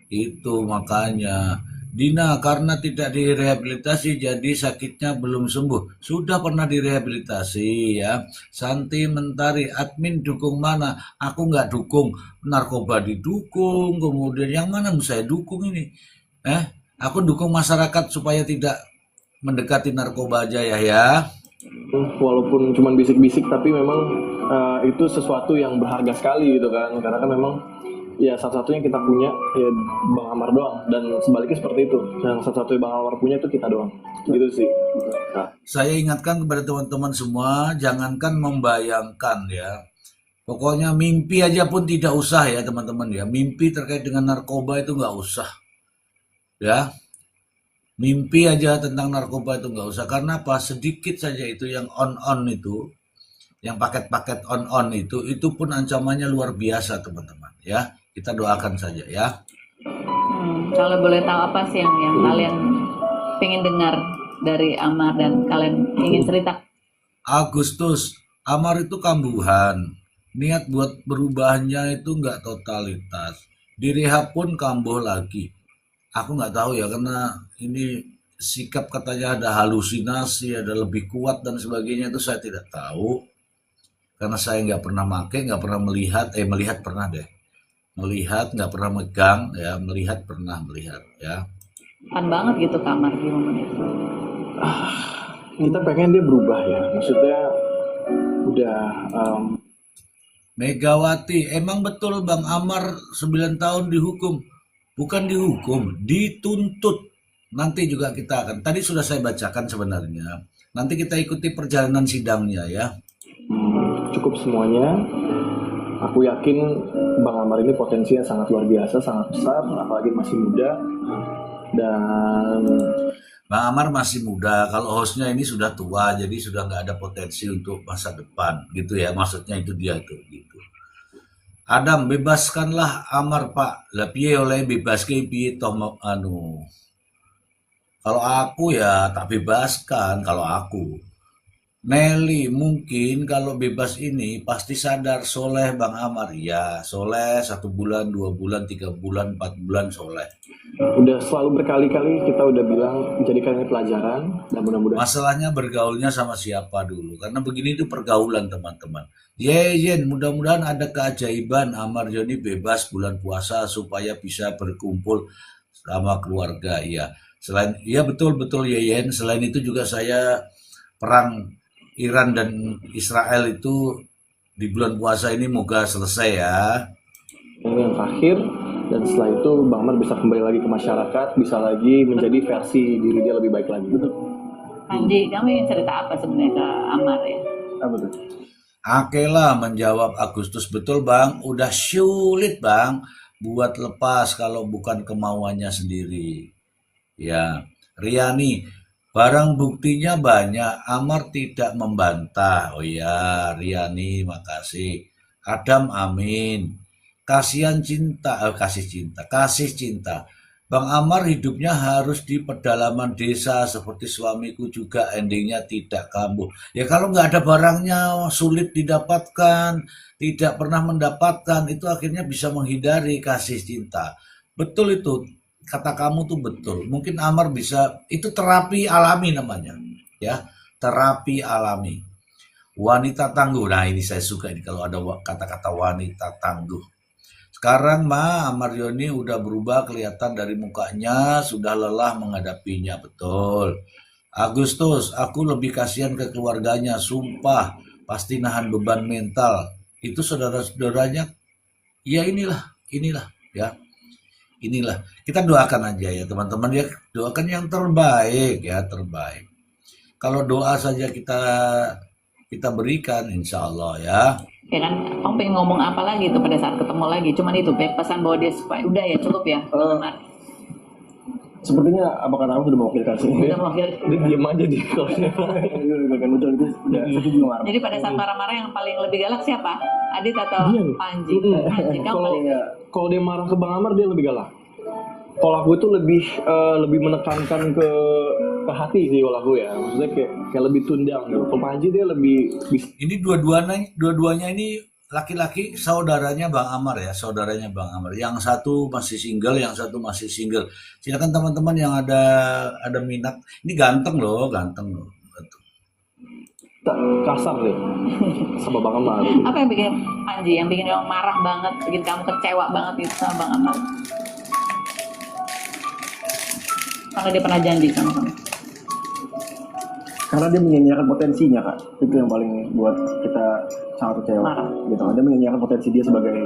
Itu makanya. Dina, karena tidak direhabilitasi jadi sakitnya belum sembuh. Sudah pernah direhabilitasi ya. Santi Mentari, admin dukung mana? Aku nggak dukung. Narkoba didukung, kemudian yang mana saya dukung ini? Aku dukung masyarakat supaya tidak mendekati narkoba aja ya. Walaupun cuma bisik-bisik tapi memang itu sesuatu yang berharga sekali gitu kan. Karena kan memang ya satu-satunya kita punya ya Bang Amar doang, dan sebaliknya seperti itu, yang satu-satunya Bang Amar punya itu kita doang gitu sih. Saya ingatkan kepada teman-teman semua, jangankan membayangkan ya, pokoknya mimpi aja pun tidak usah ya teman-teman ya. Mimpi terkait dengan narkoba itu nggak usah ya, mimpi aja tentang narkoba itu nggak usah. Karena apa? Sedikit saja itu yang on itu, yang paket-paket on itu pun ancamannya luar biasa teman-teman ya. Kita doakan saja ya. Kalau boleh tahu apa sih yang kalian pengen dengar dari Amar dan kalian ingin cerita? Agustus, Amar itu kambuhan. Niat buat berubahnya itu nggak totalitas. Direhab pun kambuh lagi. Aku nggak tahu ya, karena ini sikap katanya ada halusinasi, ada lebih kuat dan sebagainya, itu saya tidak tahu. Karena saya nggak pernah make, nggak pernah melihat, melihat pernah deh. Melihat, nggak pernah megang, ya melihat ya. Kan banget gitu Kamar di momen itu. Kita pengen dia berubah ya, maksudnya udah Megawati, emang betul Bang Amar 9 tahun dihukum? Bukan dihukum, dituntut. Nanti juga kita akan, tadi sudah saya bacakan sebenarnya. Nanti kita ikuti perjalanan sidangnya ya. cukup semuanya. Aku yakin Bang Amar ini potensinya sangat luar biasa, sangat besar, apalagi masih muda. Dan Bang Amar masih muda, kalau hostnya ini sudah tua, jadi sudah nggak ada potensi untuk masa depan, gitu ya, maksudnya itu dia tuh, gitu. Adam, bebaskanlah Amar Pak, lah piye oleh bebaske piye toh anu. Kalau aku ya tak bebaskan, kalau aku. Nelly mungkin kalau bebas ini pasti sadar soleh Bang Amar, ya soleh 1 bulan, 2 bulan, 3 bulan, 4 bulan soleh. udah selalu berkali-kali kita udah bilang jadikan ini pelajaran dan mudah-mudahan Masalahnya bergaulnya sama siapa dulu, karena begini itu pergaulan teman-teman. Yen, mudah-mudahan ada keajaiban Amar Joni bebas bulan puasa supaya bisa berkumpul sama keluarga. Iya, selain iya betul Yen. Selain itu juga saya perang Iran dan Israel itu di bulan puasa ini moga selesai ya. ini yang terakhir. Dan setelah itu Bang Amar bisa kembali lagi ke masyarakat, bisa lagi menjadi versi diri dia lebih baik lagi. Betul. Panji, kamu ingin cerita apa sebenarnya ke Amar ya? Apa tuh? Akela menjawab Agustus, betul Bang, udah sulit Bang buat lepas kalau bukan kemauannya sendiri. Ya, Riani, barang buktinya banyak, Amar tidak membantah. Oh ya, Riani, makasih. Adam, amin. Kasih cinta. Bang Amar hidupnya harus di pedalaman desa seperti suamiku juga, endingnya tidak kambuh. Ya kalau nggak ada barangnya sulit didapatkan, tidak pernah mendapatkan, itu akhirnya bisa menghindari kasih cinta. Betul itu, kata kamu tuh betul. Mungkin Amar bisa, itu terapi alami namanya, ya terapi alami. Wanita tangguh, nah ini saya suka ini kalau ada kata-kata wanita tangguh. Sekarang Amar Joni udah berubah, kelihatan dari mukanya sudah lelah menghadapinya, betul. Agustus, aku lebih kasihan ke keluarganya, sumpah pasti nahan beban mental. Itu saudara-saudaranya, ya inilah ya. Inilah, kita doakan aja ya teman-teman ya, doakan yang terbaik ya, terbaik. Kalau doa saja kita berikan insya Allah ya. Ya kan, kamu pengen ngomong apa lagi tuh pada saat ketemu lagi? Cuman itu pesan bahwa dia supaya udah ya cukup ya. Amar. Sepertinya apakah kamu sudah mewakilkan sih? Udah mewakili. Dia diem aja di kalau Betul itu udah itu juga marah. Jadi pada saat marah-marah yang paling lebih galak siapa? Adit atau Dia. Panji? Panji, kamu paling Kalau dia marah ke Bang Amar dia lebih galak. Kalau aku itu lebih menekankan ke hati sih kalau aku ya. Maksudnya kayak lebih tundang gitu. Kalau Panji dia lebih Ini dua-duanya ini laki-laki saudaranya Bang Amar ya, saudaranya Bang Amar. Yang satu masih single, yang satu masih single. Silakan teman-teman yang ada minat. Ini ganteng loh. kasar deh sama Bang Amar. apa yang bikin Panji, yang bikin kamu marah banget, bikin kamu kecewa banget itu sama Bang Amar? Karena dia pernah janji sama kamu. Karena dia menyanyiakan potensinya kak, itu yang paling buat kita sangat kecewa. Marah. Gitu, dia menyanyiakan potensi dia sebagai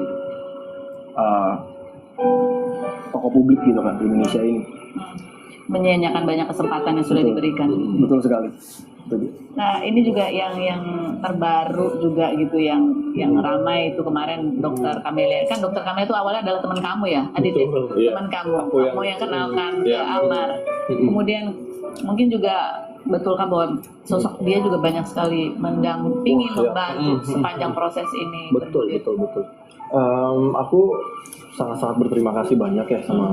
tokoh publik gitu kan di Indonesia ini. Menyanyiakan banyak kesempatan yang sudah diberikan. Betul sekali. Betul. Nah ini juga yang terbaru juga gitu, yang ramai itu kemarin Dokter Kamelia. Kan Dokter Kamelia itu awalnya adalah teman kamu ya, Adit ya? Betul, iya. Teman kamu, Aku kamu yang kenalkan ke Iya. Amar. Kemudian mungkin juga betul kan bahwa sosok dia juga banyak sekali mendampingi, Wah, iya. membantu sepanjang proses ini. Betul. Aku sangat-sangat berterima kasih banyak ya sama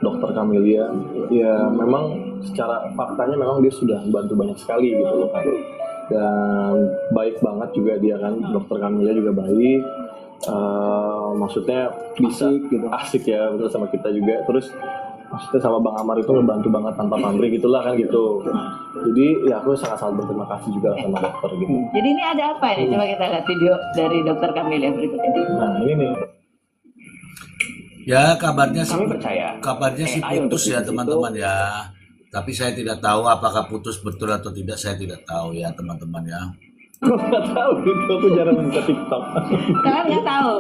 dokter Camelia. Ya memang secara faktanya memang dia sudah membantu banyak sekali gitu loh kan. Dan baik banget juga dia kan, dokter Camelia juga baik. Maksudnya bisa gitu, asik ya betul sama kita juga. Terus maksudnya sama Bang Amar itu ngebantu banget tanpa pamrih gitulah kan gitu. Jadi ya aku sangat-sangat berterima kasih juga sama dokter gitu. Jadi ini ada apa ini? Coba kita lihat video dari dokter Camelia berikut ini. Nah ini nih. Ya kabarnya sih, Kami percaya. kabarnya sih AI untuk putus ya bisnis teman-teman ya. Tapi saya tidak tahu apakah putus betul atau tidak, saya tidak tahu ya teman-teman ya. Aku nggak tahu gitu, aku jarang buka TikTok. Kalian nggak tahu?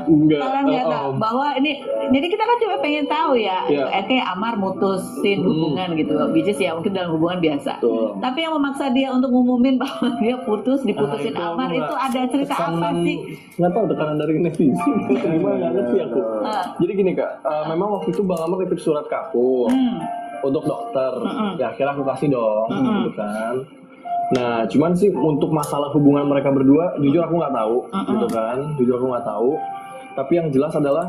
Enggak. Kalian nggak tahu bahwa ini, jadi kita kan cuma pengen tahu ya, Iya. kayak Amar mutusin hubungan gitu, which is ya mungkin dalam hubungan biasa. Betul. Tapi yang memaksa dia untuk ngumumin bahwa dia diputusin Nah, Amar aku itu nggak- ada cerita apa tekanan- sih? Nggak tahu tekanan dari netizen. Gimana nggak ngerti aku. Ah. Jadi gini kak, memang waktu itu Bang Amar nitip surat ke aku untuk dokter. Ya akhirnya aku kasih dong, gitu kan. Nah, cuman sih untuk masalah hubungan mereka berdua, jujur aku nggak tahu, gitu kan. Jujur aku nggak tahu. Tapi yang jelas adalah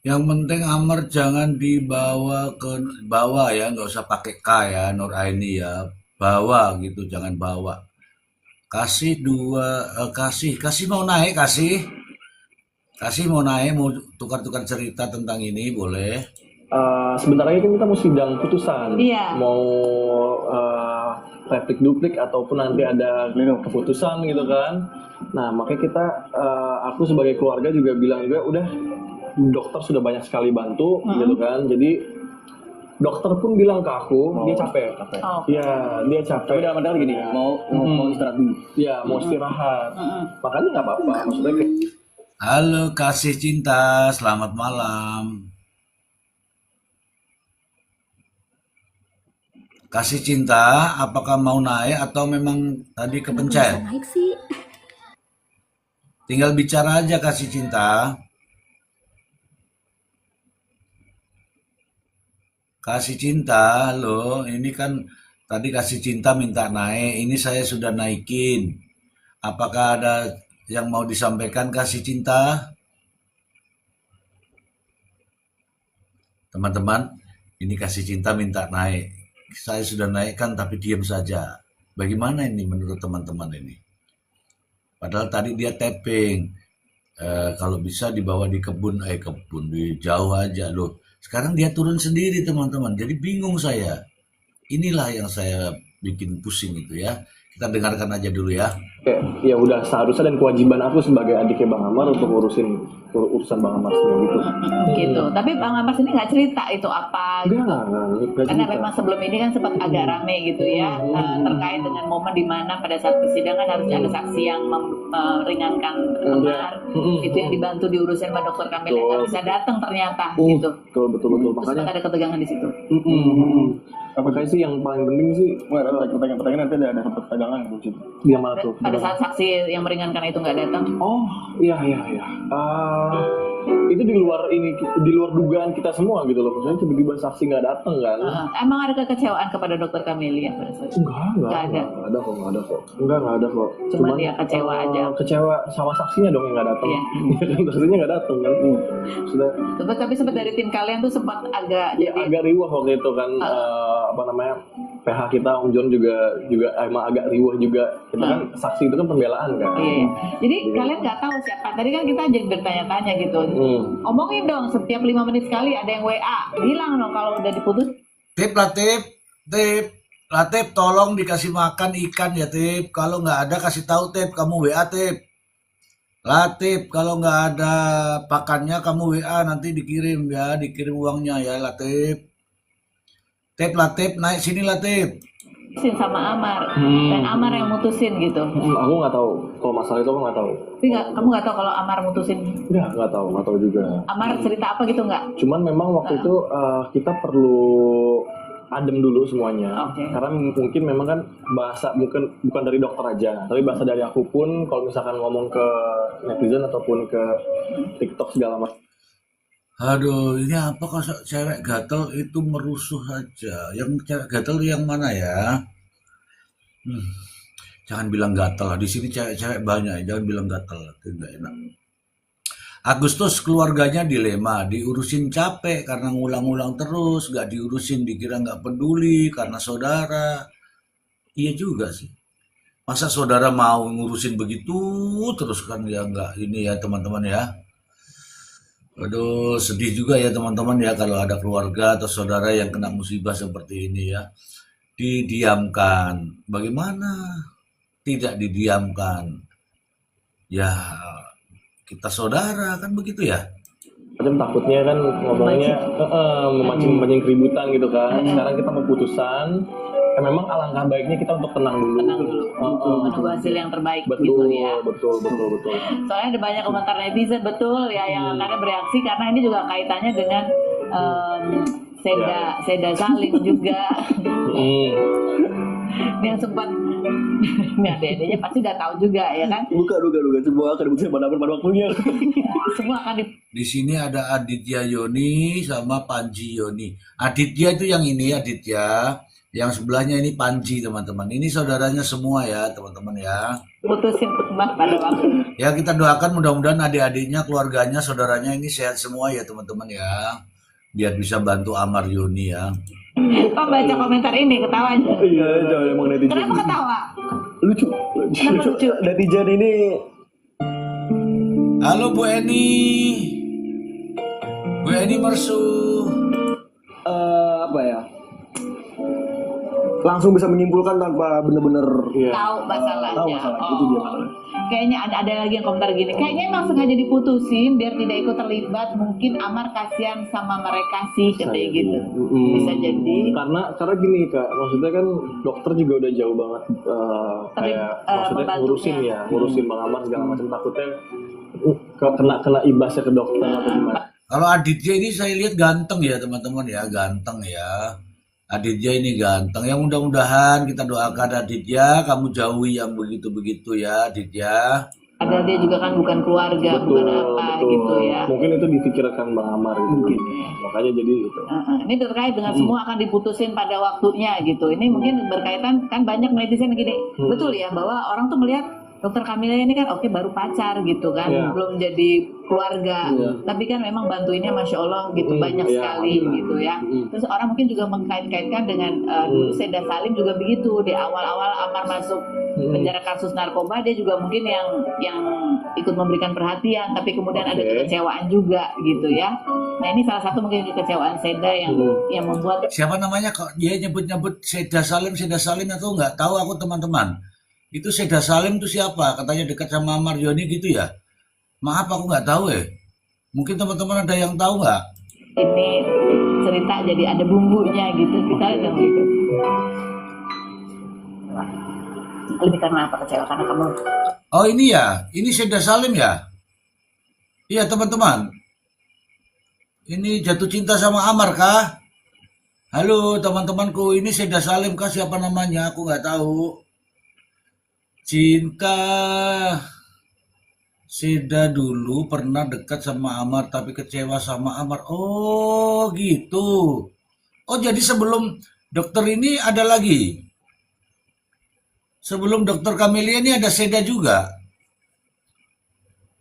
Yang penting Amar jangan dibawa ke bawah ya, nggak usah pakai K ya, Nur Aini ya, bawa gitu, jangan bawa. Kasih kasih mau naik, kasih mau naik, mau tukar-tukar cerita tentang ini boleh. sebentar lagi kan kita mau sidang putusan. Iya. Mau replik duplik ataupun nanti ada keputusan gitu kan. Nah makanya kita, aku sebagai keluarga juga bilang juga udah dokter sudah banyak sekali bantu gitu kan. Jadi dokter pun bilang ke aku dia capek. Oh. Iya dia Tapi capek. dalam arti gini, mau istirahat dulu. Iya mau istirahat. Makanya nggak apa-apa. Maksudnya kayak Halo kasih cinta, selamat malam. Kasih cinta, apakah mau naik atau memang tadi kepencet? Naik sih. Tinggal bicara aja kasih cinta. Kasih cinta, halo, ini kan tadi kasih cinta minta naik, ini saya sudah naikin. Apakah ada yang mau disampaikan kasih cinta? Teman-teman, ini kasih cinta minta naik. Saya sudah naikkan tapi diam saja. Bagaimana ini menurut teman-teman ini? Padahal tadi dia tapping. Kalau bisa dibawa di kebun di jauh aja loh. Sekarang dia turun sendiri teman-teman. Jadi bingung saya. Inilah yang saya bikin pusing itu ya. Kita dengarkan aja dulu ya. kayak ya udah seharusnya dan kewajiban aku sebagai adiknya Bang Amar untuk urusan Bang Amar sendiri gitu. Gitu. Tapi Bang Amar sini nggak cerita itu apa. Enggak Karena cerita. memang sebelum ini kan sempat agak rame gitu ya, terkait dengan momen di mana pada saat persidangan harusnya ada saksi yang meringankan Amar, itu yang dibantu diurusin sama dokter Camelia nggak bisa datang ternyata gitu. Betul Terus makanya ada ketegangan di situ. apakah sih yang paling penting sih Wah, ada pertanyaan nanti ada pertanyaan di situ. dia mana tuh? Pada saat saksi yang meringankan itu nggak datang. Oh, iya. Itu di luar dugaan kita semua gitu loh. Maksudnya tiba-tiba saksi nggak datang kan? Emang ada kekecewaan kepada dokter Camelia pada saat itu? Nggak ada kok. Nggak ada kok. Cuman dia kecewa aja. Kecewa sama saksinya dong yang nggak datang. Iya. Saksinya nggak datang kan? Sudah Tapi sempat dari tim kalian tuh sempat agak ya, jadi agak riuh waktu itu kan. PH kita Om John juga emang agak riuh juga. Kita kan saksi itu kan pembelaan kan. iya. Jadi kalian nggak tahu siapa. Tadi kan kita jadi bertanya-tanya gitu. Omongin dong setiap 5 menit sekali ada yang WA. Bilang dong kalau udah diputus. Tip, Latif, tolong dikasih makan ikan ya Tip. Kalau nggak ada kasih tahu Tip, kamu WA Tip. Latif, kalau nggak ada pakannya kamu WA nanti dikirim ya, dikirim uangnya ya Latif. Latif, naik sini Latif. Sama Amar dan Amar yang mutusin gitu. Aku nggak tahu. Kalau masalah itu aku nggak tahu. Tapi kamu nggak tahu kalau Amar mutusin. Nggak tahu juga. Amar cerita apa gitu nggak? Cuman memang waktu itu kita perlu adem dulu semuanya. Oke. Karena mungkin memang kan bahasa bukan dari dokter aja, tapi bahasa dari aku pun kalau misalkan ngomong ke netizen ataupun ke TikTok segala macam. Aduh, ini apa kok cewek gatel itu merusuh aja. Yang cewek gatel yang mana ya? Jangan bilang gatel lah. Di sini cewek-cewek banyak. Jangan bilang gatel, itu nggak enak. Agustus keluarganya dilema, diurusin capek karena ngulang-ngulang terus, gak diurusin dikira gak peduli karena saudara. Iya juga sih. Masa saudara mau ngurusin begitu terus kan ya nggak ini ya teman-teman ya. Aduh sedih juga ya teman-teman ya kalau ada keluarga atau saudara yang kena musibah seperti ini ya. Didiamkan. Bagaimana? Tidak didiamkan. Ya kita saudara kan begitu ya. Macam takutnya kan ngomongnya memancing keributan gitu kan. Sekarang kita mau putusan, memang alangkah baiknya kita untuk tenang dulu. Menunggu hasil yang terbaik Betul, gitu ya. betul. Soalnya ada banyak komentar netizen betul ya yang akhirnya bereaksi karena ini juga kaitannya dengan Seda Salim juga. Yang sempat nah adanya pasti udah tahu juga ya kan. Bukan. Semua akan dibuktikan pada waktunya. Semua akan Di sini ada Aditya Yoni sama Panji Yoni. Aditya itu yang ini Aditya, yang sebelahnya ini Panji teman-teman. Ini saudaranya semua ya teman-teman ya. diputusin pada waktu. Ya kita doakan mudah-mudahan adik-adiknya, keluarganya, saudaranya ini sehat semua ya teman-teman ya. Biar bisa bantu Amar Yoni ya. Kok baca komentar ini ketawanya? Iya, emang netizen. Kenapa ketawa? Lucu. Kenapa lucu? Netizen ini Halo Bu Eni. Bu Eni Mersu. apa ya? Langsung bisa menyimpulkan tanpa benar-benar Tahu masalahnya. tahu masalah. Itu dia masalahnya. Kayaknya ada lagi yang komentar gini. Kayaknya emang sengaja diputusin biar tidak ikut terlibat. Mungkin Amar kasihan sama mereka sih katanya gitu. Bisa jadi. Karena gini Kak, maksudnya kan dokter juga udah jauh banget kayak maksudnya membantunya. ngurusin Bang Amar segala macam, takutnya kena ibasnya ke dokter atau gimana. Kalau Aditya ini saya lihat ganteng ya teman-teman ya, ganteng ya. Aditya ini ganteng. Yang mudah-mudahan kita doakan Aditya, kamu jauhi yang begitu-begitu ya Aditya. Ada dia juga kan bukan keluarga, bukan apa gitu ya. Mungkin itu difikirkan Bang Amar gitu. Mungkin. Makanya jadi gitu. Ini terkait dengan semua akan diputusin pada waktunya gitu. Ini mungkin berkaitan kan banyak netizen gini. Betul ya bahwa orang tuh melihat Dokter Kamila ini kan oke baru pacar gitu kan, belum jadi keluarga. Tapi kan memang bantuinnya Masya Allah gitu banyak sekali gitu ya. Terus orang mungkin juga mengkait-kaitkan dengan dulu Seda Salim juga begitu di awal-awal Amar masuk penjara kasus narkoba, dia juga mungkin yang ikut memberikan perhatian, tapi kemudian ada kekecewaan juga gitu ya. Nah ini salah satu mungkin kekecewaan Seda yang membuat. Siapa namanya kok dia nyebut-nyebut Seda Salim atau nggak tahu aku teman-teman. Itu Seda Salim itu siapa? Katanya dekat sama Amar Yoni gitu ya. Maaf aku nggak tahu ya. Mungkin teman-teman ada yang tahu nggak? Ini cerita jadi ada bumbunya gitu, kita lihat gitu. Lebih karena apa kecewa? Karena kamu. Oh ini ya, ini Seda Salim ya. Iya teman-teman. Ini jatuh cinta sama Amar kah? Halo teman-temanku, ini Seda Salim kah? Siapa namanya? Aku nggak tahu. Cinta. Seda dulu pernah dekat sama Amar tapi kecewa sama Amar. Oh gitu. Oh jadi sebelum dokter ini ada lagi. Sebelum dokter Camelia ini ada Seda juga.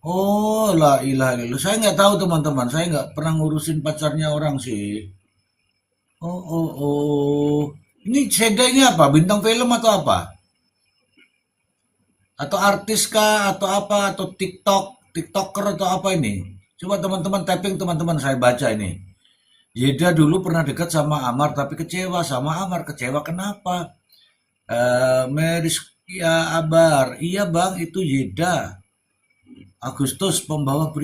Oh la ilaha illallah. Saya nggak tahu teman-teman. Saya nggak pernah ngurusin pacarnya orang sih. Oh. Ini Seda ini apa? Bintang film atau apa? Atau artis kah atau apa atau TikToker atau apa ini? Coba teman-teman tapping teman-teman saya baca ini. Yeda dulu pernah dekat sama Amar tapi kecewa sama Amar. Kecewa kenapa? Meriskia Abar. Iya Bang, itu Yeda. Agustus pembawa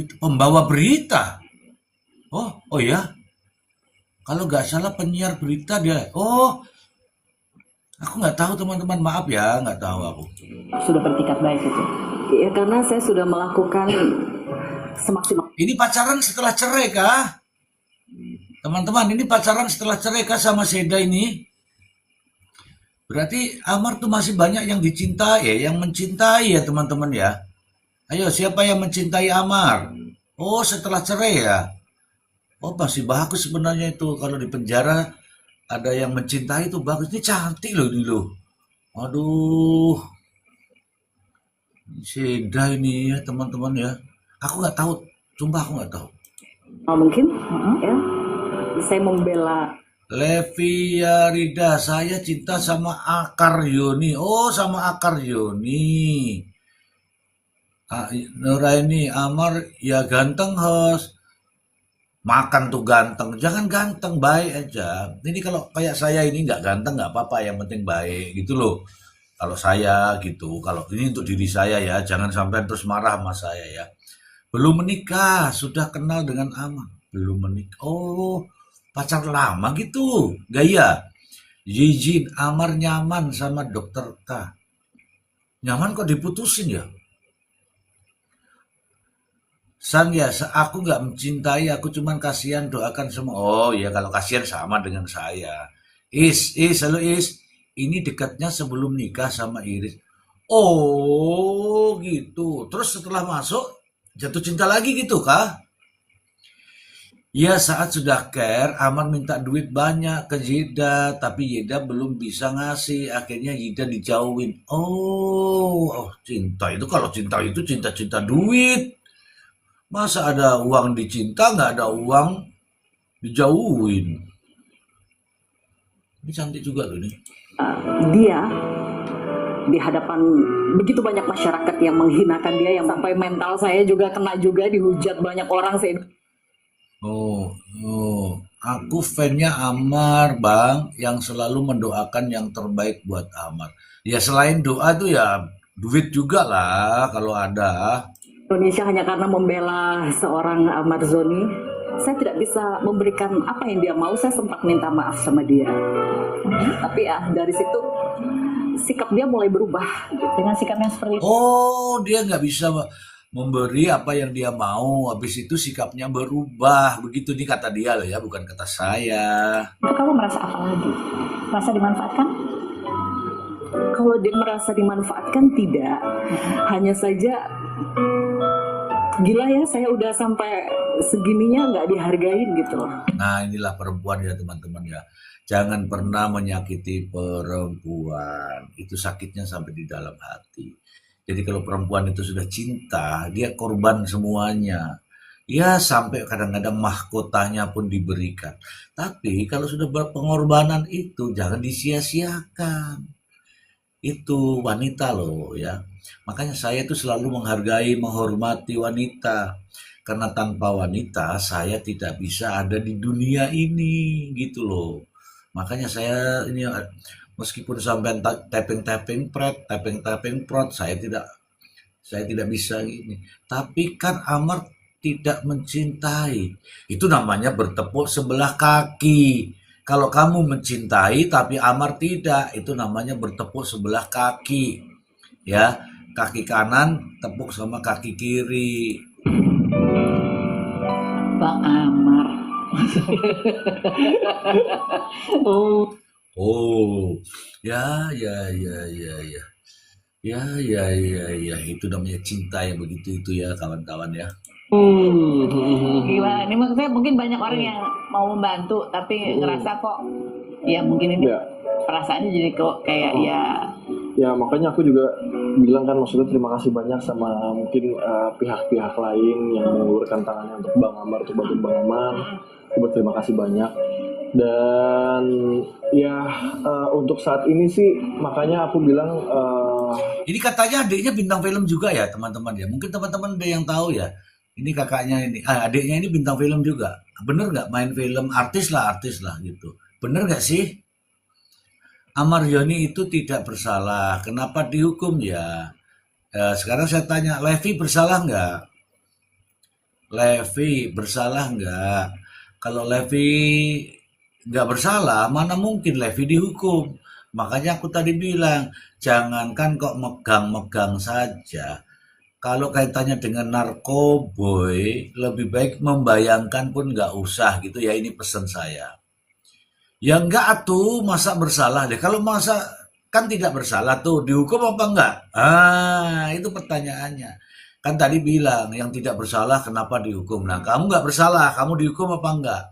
berita. Oh ya. Kalau nggak salah penyiar berita dia. Oh. Aku nggak tahu teman-teman, maaf ya, nggak tahu aku. Sudah bertikat baik itu. Ya, karena saya sudah melakukan semaksimal. Ini pacaran setelah cerai kah? Teman-teman, ini pacaran setelah cerai kah sama Seda ini? Berarti Amar tuh masih banyak yang dicintai, yang mencintai ya teman-teman ya. Ayo, siapa yang mencintai Amar? Oh, setelah cerai ya. Oh, masih bagus sebenarnya itu kalau di penjara. Ada yang mencintai itu bagus. Ini cantik loh ini loh. Aduh. Seda ini ya teman-teman ya. Aku nggak tahu Sumpah aku nggak tahu. Mungkin ya saya membela Levia Rida, saya cinta sama Akar Yoni. Oh, sama Akar Yoni. Nuraini Amar, ya ganteng host. Makan tuh ganteng, jangan ganteng, baik aja. Ini kalau kayak saya ini nggak ganteng nggak apa-apa, yang penting baik gitu loh. Kalau saya gitu, kalau ini untuk diri saya ya, jangan sampai terus marah sama saya ya. Belum menikah, sudah kenal dengan Amar. Belum menikah. Oh, pacar lama gitu, gaya. Yijin, Amar nyaman sama dokter K. Nyaman kok diputusin ya? San ya, aku nggak mencintai, aku cuman kasihan, doakan semua. Oh ya, kalau kasihan sama dengan saya. Halo Is, ini dekatnya sebelum nikah sama Iris. Oh gitu, terus setelah masuk jatuh cinta lagi gitu kah? Ya saat sudah care, Amar minta duit banyak ke Yeda, tapi Yeda belum bisa ngasih. Akhirnya Yeda dijauhin. Oh, cinta itu kalau cinta itu cinta-cinta duit. Masa ada uang dicinta, nggak ada uang dijauhin. Ini cantik juga loh ini. dia di hadapan begitu banyak masyarakat yang menghinakan dia, yang sampai mental saya juga kena juga, dihujat banyak orang. Oh, aku fannya Amar, Bang, yang selalu mendoakan yang terbaik buat Amar. Ya selain doa tuh ya duit juga lah kalau ada. Indonesia hanya karena membela seorang Ahmad Zoni, saya tidak bisa memberikan apa yang dia mau. Saya sempat minta maaf sama dia, tapi ya dari situ sikap dia mulai berubah dengan sikap yang seperti itu. Oh, dia nggak bisa memberi apa yang dia mau, habis itu sikapnya berubah. Begitu nih kata dia loh ya, bukan kata saya. Itu kamu merasa apa lagi? Merasa dimanfaatkan? Kalau dia merasa dimanfaatkan, tidak. Hanya saja gila ya, saya udah sampai segininya nggak dihargain gitu loh. Nah inilah perempuan ya teman-teman ya. Jangan pernah menyakiti perempuan. Itu sakitnya sampai di dalam hati. Jadi kalau perempuan itu sudah cinta, dia korban semuanya. Ya sampai kadang-kadang mahkotanya pun diberikan. Tapi kalau sudah berpengorbanan itu jangan disia-siakan. Itu wanita loh ya. Makanya saya tuh selalu menghargai, menghormati wanita. Karena tanpa wanita saya tidak bisa ada di dunia ini gitu loh. Makanya saya ini meskipun sampai tapping prot, saya tidak bisa gini. Tapi kan Amar tidak mencintai. Itu namanya bertepuk sebelah kaki. Kalau kamu mencintai tapi Amar tidak, itu namanya bertepuk sebelah kaki. Ya, kaki kanan tepuk sama kaki kiri. Bang Amar. Oh, ya. Ya, itu namanya cinta yang begitu itu ya kawan-kawan ya. Gimana? Ini maksudnya mungkin banyak orang yang mau membantu tapi ngerasa kok ya mungkin ini Ya. perasaannya jadi kok kayak Ya makanya aku juga bilang kan, maksudnya terima kasih banyak sama mungkin pihak-pihak lain yang mengulurkan tangannya untuk Bang Amar, untuk bantu Bang Amar. Aku berterima kasih banyak. Dan ya untuk saat ini sih makanya aku bilang Ini katanya adiknya bintang film juga ya teman-teman ya. Mungkin teman-teman ada yang tahu ya. Ini kakaknya ini, adiknya ini bintang film juga. Bener nggak main film, artis lah gitu. Bener nggak sih? Amar Yoni itu tidak bersalah. Kenapa dihukum ya? Sekarang saya tanya, Levi bersalah nggak? Levi bersalah nggak? Kalau Levi nggak bersalah, mana mungkin Levi dihukum? Makanya aku tadi bilang, jangankan kok megang-megang saja. Kalau kaitannya dengan narkoboy, lebih baik membayangkan pun nggak usah gitu ya, ini pesan saya. Ya enggak atuh, masa bersalah deh. Kalau masa kan tidak bersalah tuh, dihukum apa enggak? Itu pertanyaannya. Kan tadi bilang, yang tidak bersalah kenapa dihukum? Nah, kamu nggak bersalah, kamu dihukum apa enggak?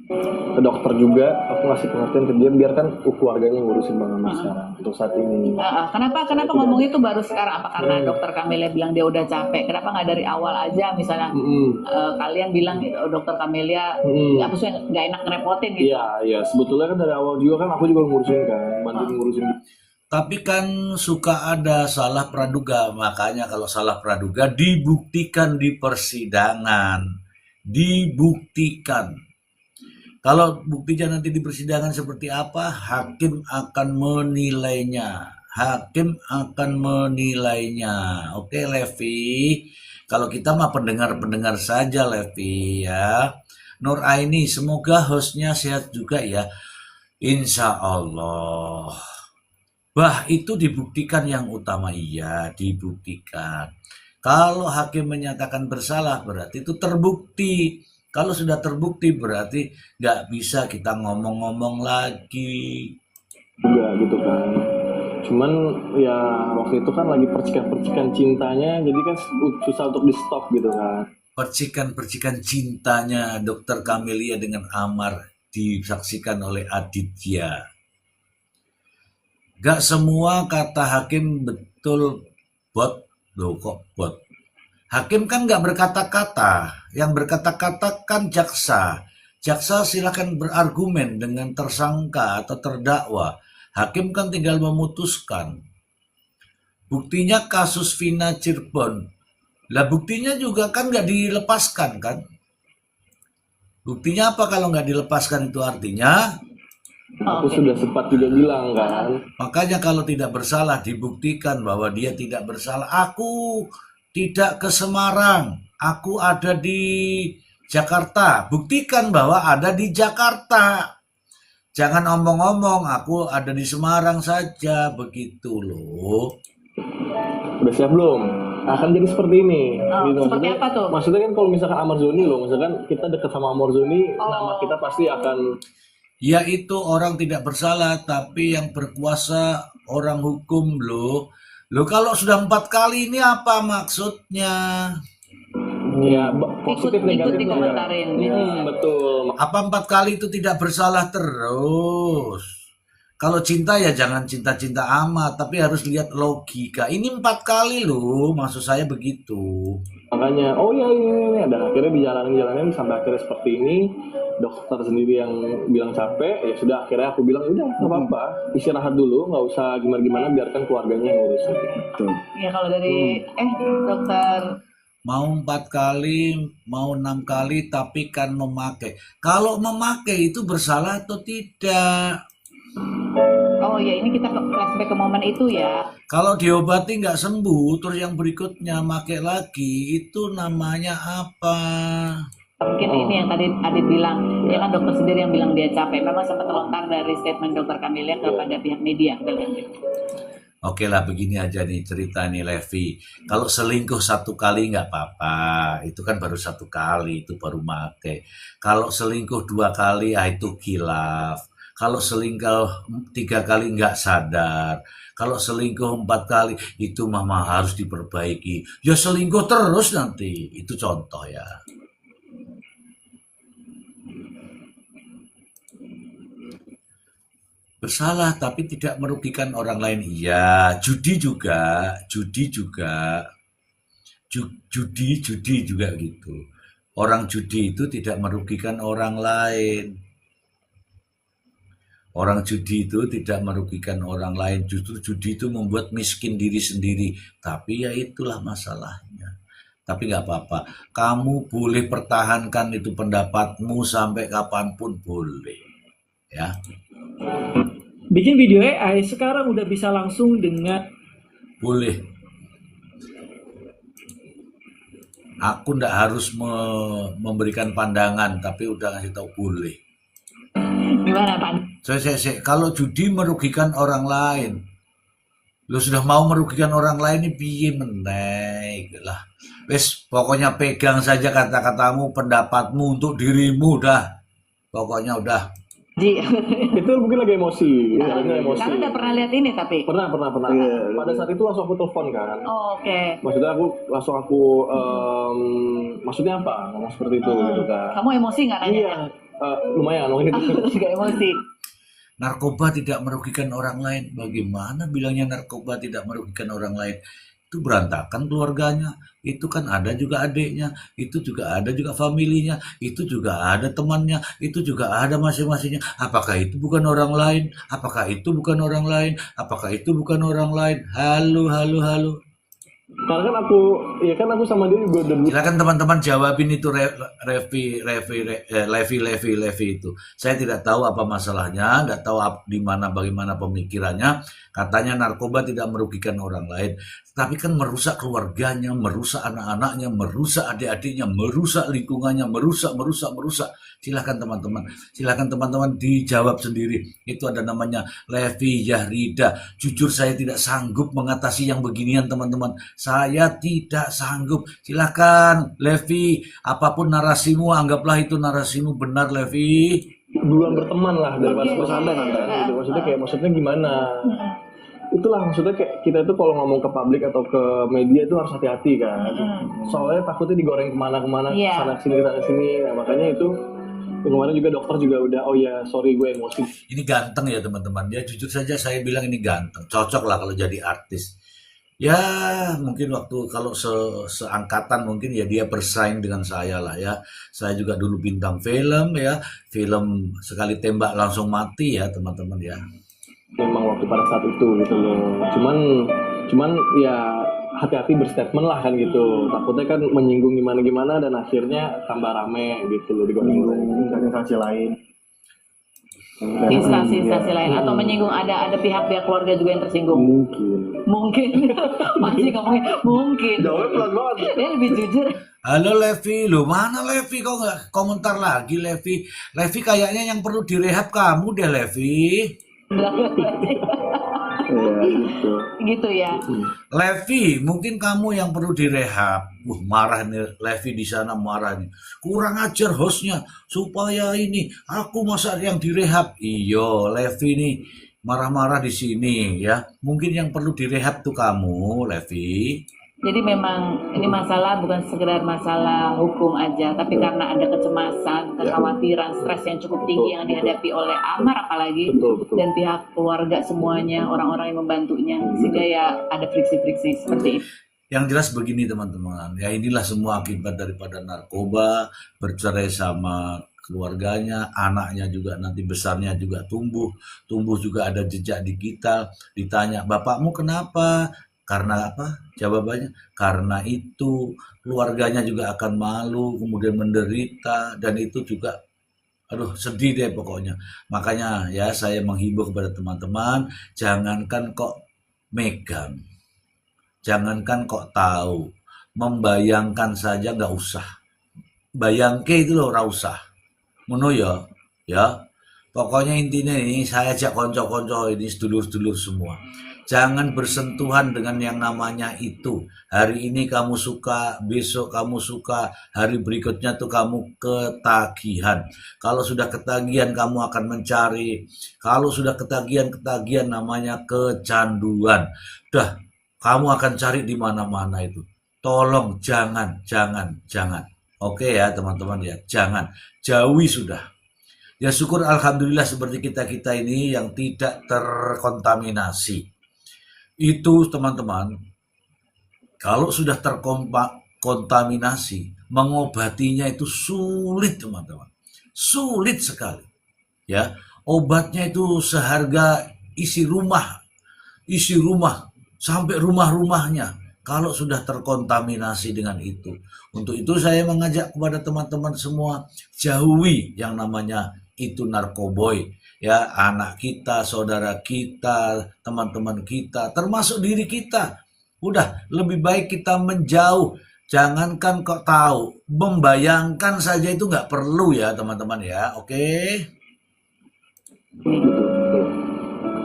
ke dokter juga, aku ngasih pengertian ke dia, biarkan keluarganya ngurusin Bang Amar sekarang untuk saat ini. Kenapa ngomong itu baru sekarang? Apa karena dokter Camelia bilang dia udah capek? Kenapa nggak dari awal aja misalnya kalian bilang dokter Camelia apa sih nggak enak ngerepotin gitu? Iya, sebetulnya kan dari awal juga kan aku juga ngurusin kan, bantuin ngurusin. Tapi kan suka ada salah praduga, makanya kalau salah praduga dibuktikan di persidangan, dibuktikan. Kalau buktinya nanti di persidangan seperti apa, hakim akan menilainya. Hakim akan menilainya. Oke, Levi. Kalau kita mah pendengar-pendengar saja, Levi ya. Nur Aini, semoga hostnya sehat juga ya. Insya Allah. Bah, itu dibuktikan yang utama. Iya, dibuktikan. Kalau hakim menyatakan bersalah, berarti itu terbukti. Kalau sudah terbukti berarti nggak bisa kita ngomong-ngomong lagi. Juga gitu kan. Cuman ya waktu itu kan lagi percikan-percikan cintanya, jadi kan susah untuk di stop gitu kan. Percikan-percikan cintanya Dr. Camelia dengan Amar disaksikan oleh Aditya. Gak semua kata hakim betul bot. Loh kok bot? Hakim kan gak berkata-kata, yang berkata-kata kan jaksa. Jaksa silakan berargumen dengan tersangka atau terdakwa. Hakim kan tinggal memutuskan. Buktinya kasus Vina Cirebon. Lah buktinya juga kan gak dilepaskan kan. Buktinya apa kalau gak dilepaskan itu artinya? Aku sudah sempat juga bilang kan. Makanya kalau tidak bersalah dibuktikan bahwa dia tidak bersalah. Aku tidak ke Semarang, aku ada di Jakarta. Buktikan bahwa ada di Jakarta. Jangan omong-omong, aku ada di Semarang saja, begitu loh. Udah siap belum? Akan jadi seperti ini. Gitu. Seperti apa tuh? Maksudnya kan kalau misalkan Amar Zoni loh, misalkan kita dekat sama Amar Zoni, nama kita pasti akan... Yaitu orang tidak bersalah, tapi yang berkuasa orang hukum loh. Loh kalau sudah 4 kali ini apa maksudnya? Ya positif negatif dikomentarin. Betul. Apa 4 kali itu tidak bersalah terus? Kalau cinta ya jangan cinta-cinta amat, tapi harus lihat logika. Ini 4 kali loh, maksud saya begitu. Makanya, oh ya ini. Dan akhirnya dijalanin sampai akhirnya seperti ini. Dokter sendiri yang bilang capek, ya sudah akhirnya aku bilang udah nggak apa-apa, istirahat dulu, nggak usah gimana-gimana, biarkan keluarganya yang ngurusin. Ya kalau dari dokter mau 4 kali, mau 6 kali, tapi kan memakai. Kalau memakai itu bersalah atau tidak? Oh ya ini kita flashback ke momen itu ya. Kalau diobati nggak sembuh, terus yang berikutnya pakai lagi, itu namanya apa? Mungkin ini yang tadi Adit bilang, ya kan dokter sendiri yang bilang dia capek. Memang sempat lontar dari statement dokter Camelia kepada pihak media. Oke lah, begini aja nih cerita nih Levi. Kalau selingkuh 1 kali nggak apa-apa, itu kan baru 1 kali, itu baru make. Kalau selingkuh 2 kali, ya itu khilaf. Kalau selingkuh 3 kali nggak sadar. Kalau selingkuh 4 kali, itu mama harus diperbaiki. Ya selingkuh terus nanti, itu contoh ya. Bersalah tapi tidak merugikan orang lain. Iya, judi juga gitu. Orang judi itu tidak merugikan orang lain. Orang judi itu tidak merugikan orang lain. Justru judi itu membuat miskin diri sendiri. Tapi ya itulah masalahnya. Tapi nggak apa-apa. Kamu boleh pertahankan itu pendapatmu sampai kapanpun boleh. Ya. Bikin video AI sekarang udah bisa langsung dengan boleh. Aku ndak harus memberikan pandangan, tapi udah ngasih tahu boleh. Gimana Pak? Saya kalau judi merugikan orang lain, lu sudah mau merugikan orang lain ini piye meneh lah. Wes pokoknya pegang saja kata-katamu, pendapatmu untuk dirimu dah. Pokoknya udah. Itu mungkin lagi emosi. Karena udah pernah lihat ini tapi. Pernah. Pada saat itu langsung aku telepon kan. Oh, oke. Maksudnya maksudnya apa? Ngomong seperti itu gitu kan. Kamu emosi nggak nanya? Iya. lumayan ngomongin itu. Juga emosi. Narkoba tidak merugikan orang lain. Bagaimana bilangnya narkoba tidak merugikan orang lain? Itu berantakan keluarganya. Itu kan ada juga adiknya, itu juga ada juga familinya, itu juga ada temannya, itu juga ada masing-masingnya. Apakah itu bukan orang lain? Apakah itu bukan orang lain? Apakah itu bukan orang lain? Halo, halo, halo. Karena kan aku sama dia juga udah Silakan teman-teman jawabin itu Levi itu. Saya tidak tahu apa masalahnya, nggak tahu di mana bagaimana pemikirannya. Katanya narkoba tidak merugikan orang lain, tapi kan merusak keluarganya, merusak anak-anaknya, merusak adik-adiknya, merusak lingkungannya, merusak. Silakan teman-teman dijawab sendiri. Itu ada namanya Levi Yahrida. Jujur saya tidak sanggup mengatasi yang beginian teman-teman. Saya tidak sanggup. Silakan Levi, apapun narasimu anggaplah itu narasimu benar Levi. duluan berteman lah daripada bersantai nanti. Gitu. Maksudnya gimana? Itulah maksudnya kayak kita itu kalau ngomong ke publik atau ke media itu harus hati-hati kan. Soalnya takutnya digoreng kemana-kemana, sana sini. Nah, makanya itu kemarin juga dokter juga udah, oh ya sorry gue emosi. Ini ganteng ya teman-teman. Ya jujur saja saya bilang ini ganteng. Cocok lah kalau jadi artis. Ya mungkin waktu kalau seangkatan mungkin ya dia bersaing dengan saya lah ya. Saya juga dulu bintang film ya. Film sekali tembak langsung mati ya teman-teman ya. Memang waktu pada saat itu gitu loh. Cuman ya hati-hati berstatement lah kan gitu. Takutnya kan menyinggung gimana dan akhirnya tambah rame gitu loh digoreng-goreng instansi lain. Instansi lain atau menyinggung ada pihak-pihak keluarga juga yang tersinggung. Mungkin masih ngomongin mungkin. Jawabnya pelan banget. Dia lebih jujur. Halo Levi, lu mana Levi? Kok nggak komentar lagi Levi? Levi kayaknya yang perlu direhab kamu deh Levi. Gitu ya. Levi, mungkin kamu yang perlu direhab. Marah nih Levi di sana marah nih. Kurang ajar hostnya supaya ini aku masa yang direhab. Iyo, Levi nih marah-marah di sini ya. Mungkin yang perlu direhab tuh kamu, Levi. Jadi memang ini masalah bukan sekedar masalah hukum aja, tapi karena ada kecemasan, kekhawatiran, stres yang cukup tinggi yang dihadapi oleh Amar apalagi dan pihak keluarga semuanya, orang-orang yang membantunya, sehingga ya ada friksi-friksi seperti itu. Yang jelas begini teman-teman, ya inilah semua akibat daripada narkoba, bercerai sama keluarganya, anaknya juga nanti besarnya juga tumbuh juga ada jejak digital, ditanya bapakmu kenapa? Karena apa? Jawabannya, karena itu keluarganya juga akan malu, kemudian menderita, dan itu juga, aduh sedih deh pokoknya. Makanya ya saya menghimbau kepada teman-teman, jangankan kok megang, jangankan kok tahu, membayangkan saja nggak usah. Bayangke itu loh, nggak usah. Ngono ya. Pokoknya intinya ini saya ajak konco-konco ini sedulur-sedulur semua. Jangan bersentuhan dengan yang namanya itu. Hari ini kamu suka, besok kamu suka, hari berikutnya tuh kamu ketagihan. Kalau sudah ketagihan kamu akan mencari. Kalau sudah ketagihan namanya kecanduan. Udah, kamu akan cari di mana-mana itu. Tolong jangan. Oke ya teman-teman ya, jangan. Jauhi sudah. Ya syukur alhamdulillah seperti kita ini yang tidak terkontaminasi. Itu teman-teman, kalau sudah terkontaminasi, mengobatinya itu sulit teman-teman. Sulit sekali. Ya, obatnya itu seharga isi rumah sampai rumah-rumahnya. Kalau sudah terkontaminasi dengan itu. Untuk itu saya mengajak kepada teman-teman semua, jauhi yang namanya itu narkoboy. Ya, anak kita, saudara kita, teman-teman kita, termasuk diri kita. Udah, lebih baik kita menjauh. Jangankan kok tahu, membayangkan saja itu nggak perlu ya teman-teman ya, oke?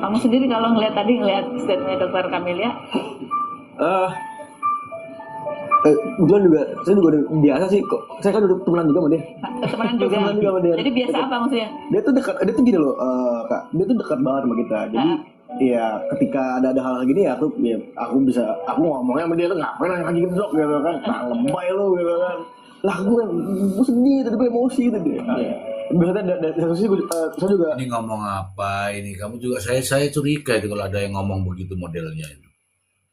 Kamu sendiri kalau ngelihat statement Dokter Camelia? Saya juga biasa sih kok. Saya kan udah temenan juga sama dia. Temenan juga sama dia. Jadi biasa apa maksudnya? Dia tuh gini loh, Kak. Dia tuh dekat banget sama kita. Jadi ya ketika ada hal gini ya aku ngomongnya sama dia, lo ngapain lagi gitu dok gitu kan. Lebay lo gitu kan. Lah gue sedih tadi emosi gitu dia. Biasanya dari satu sisi saya juga Ini ngomong apa ini? Kamu juga saya curiga itu kalau ada yang ngomong begitu modelnya itu.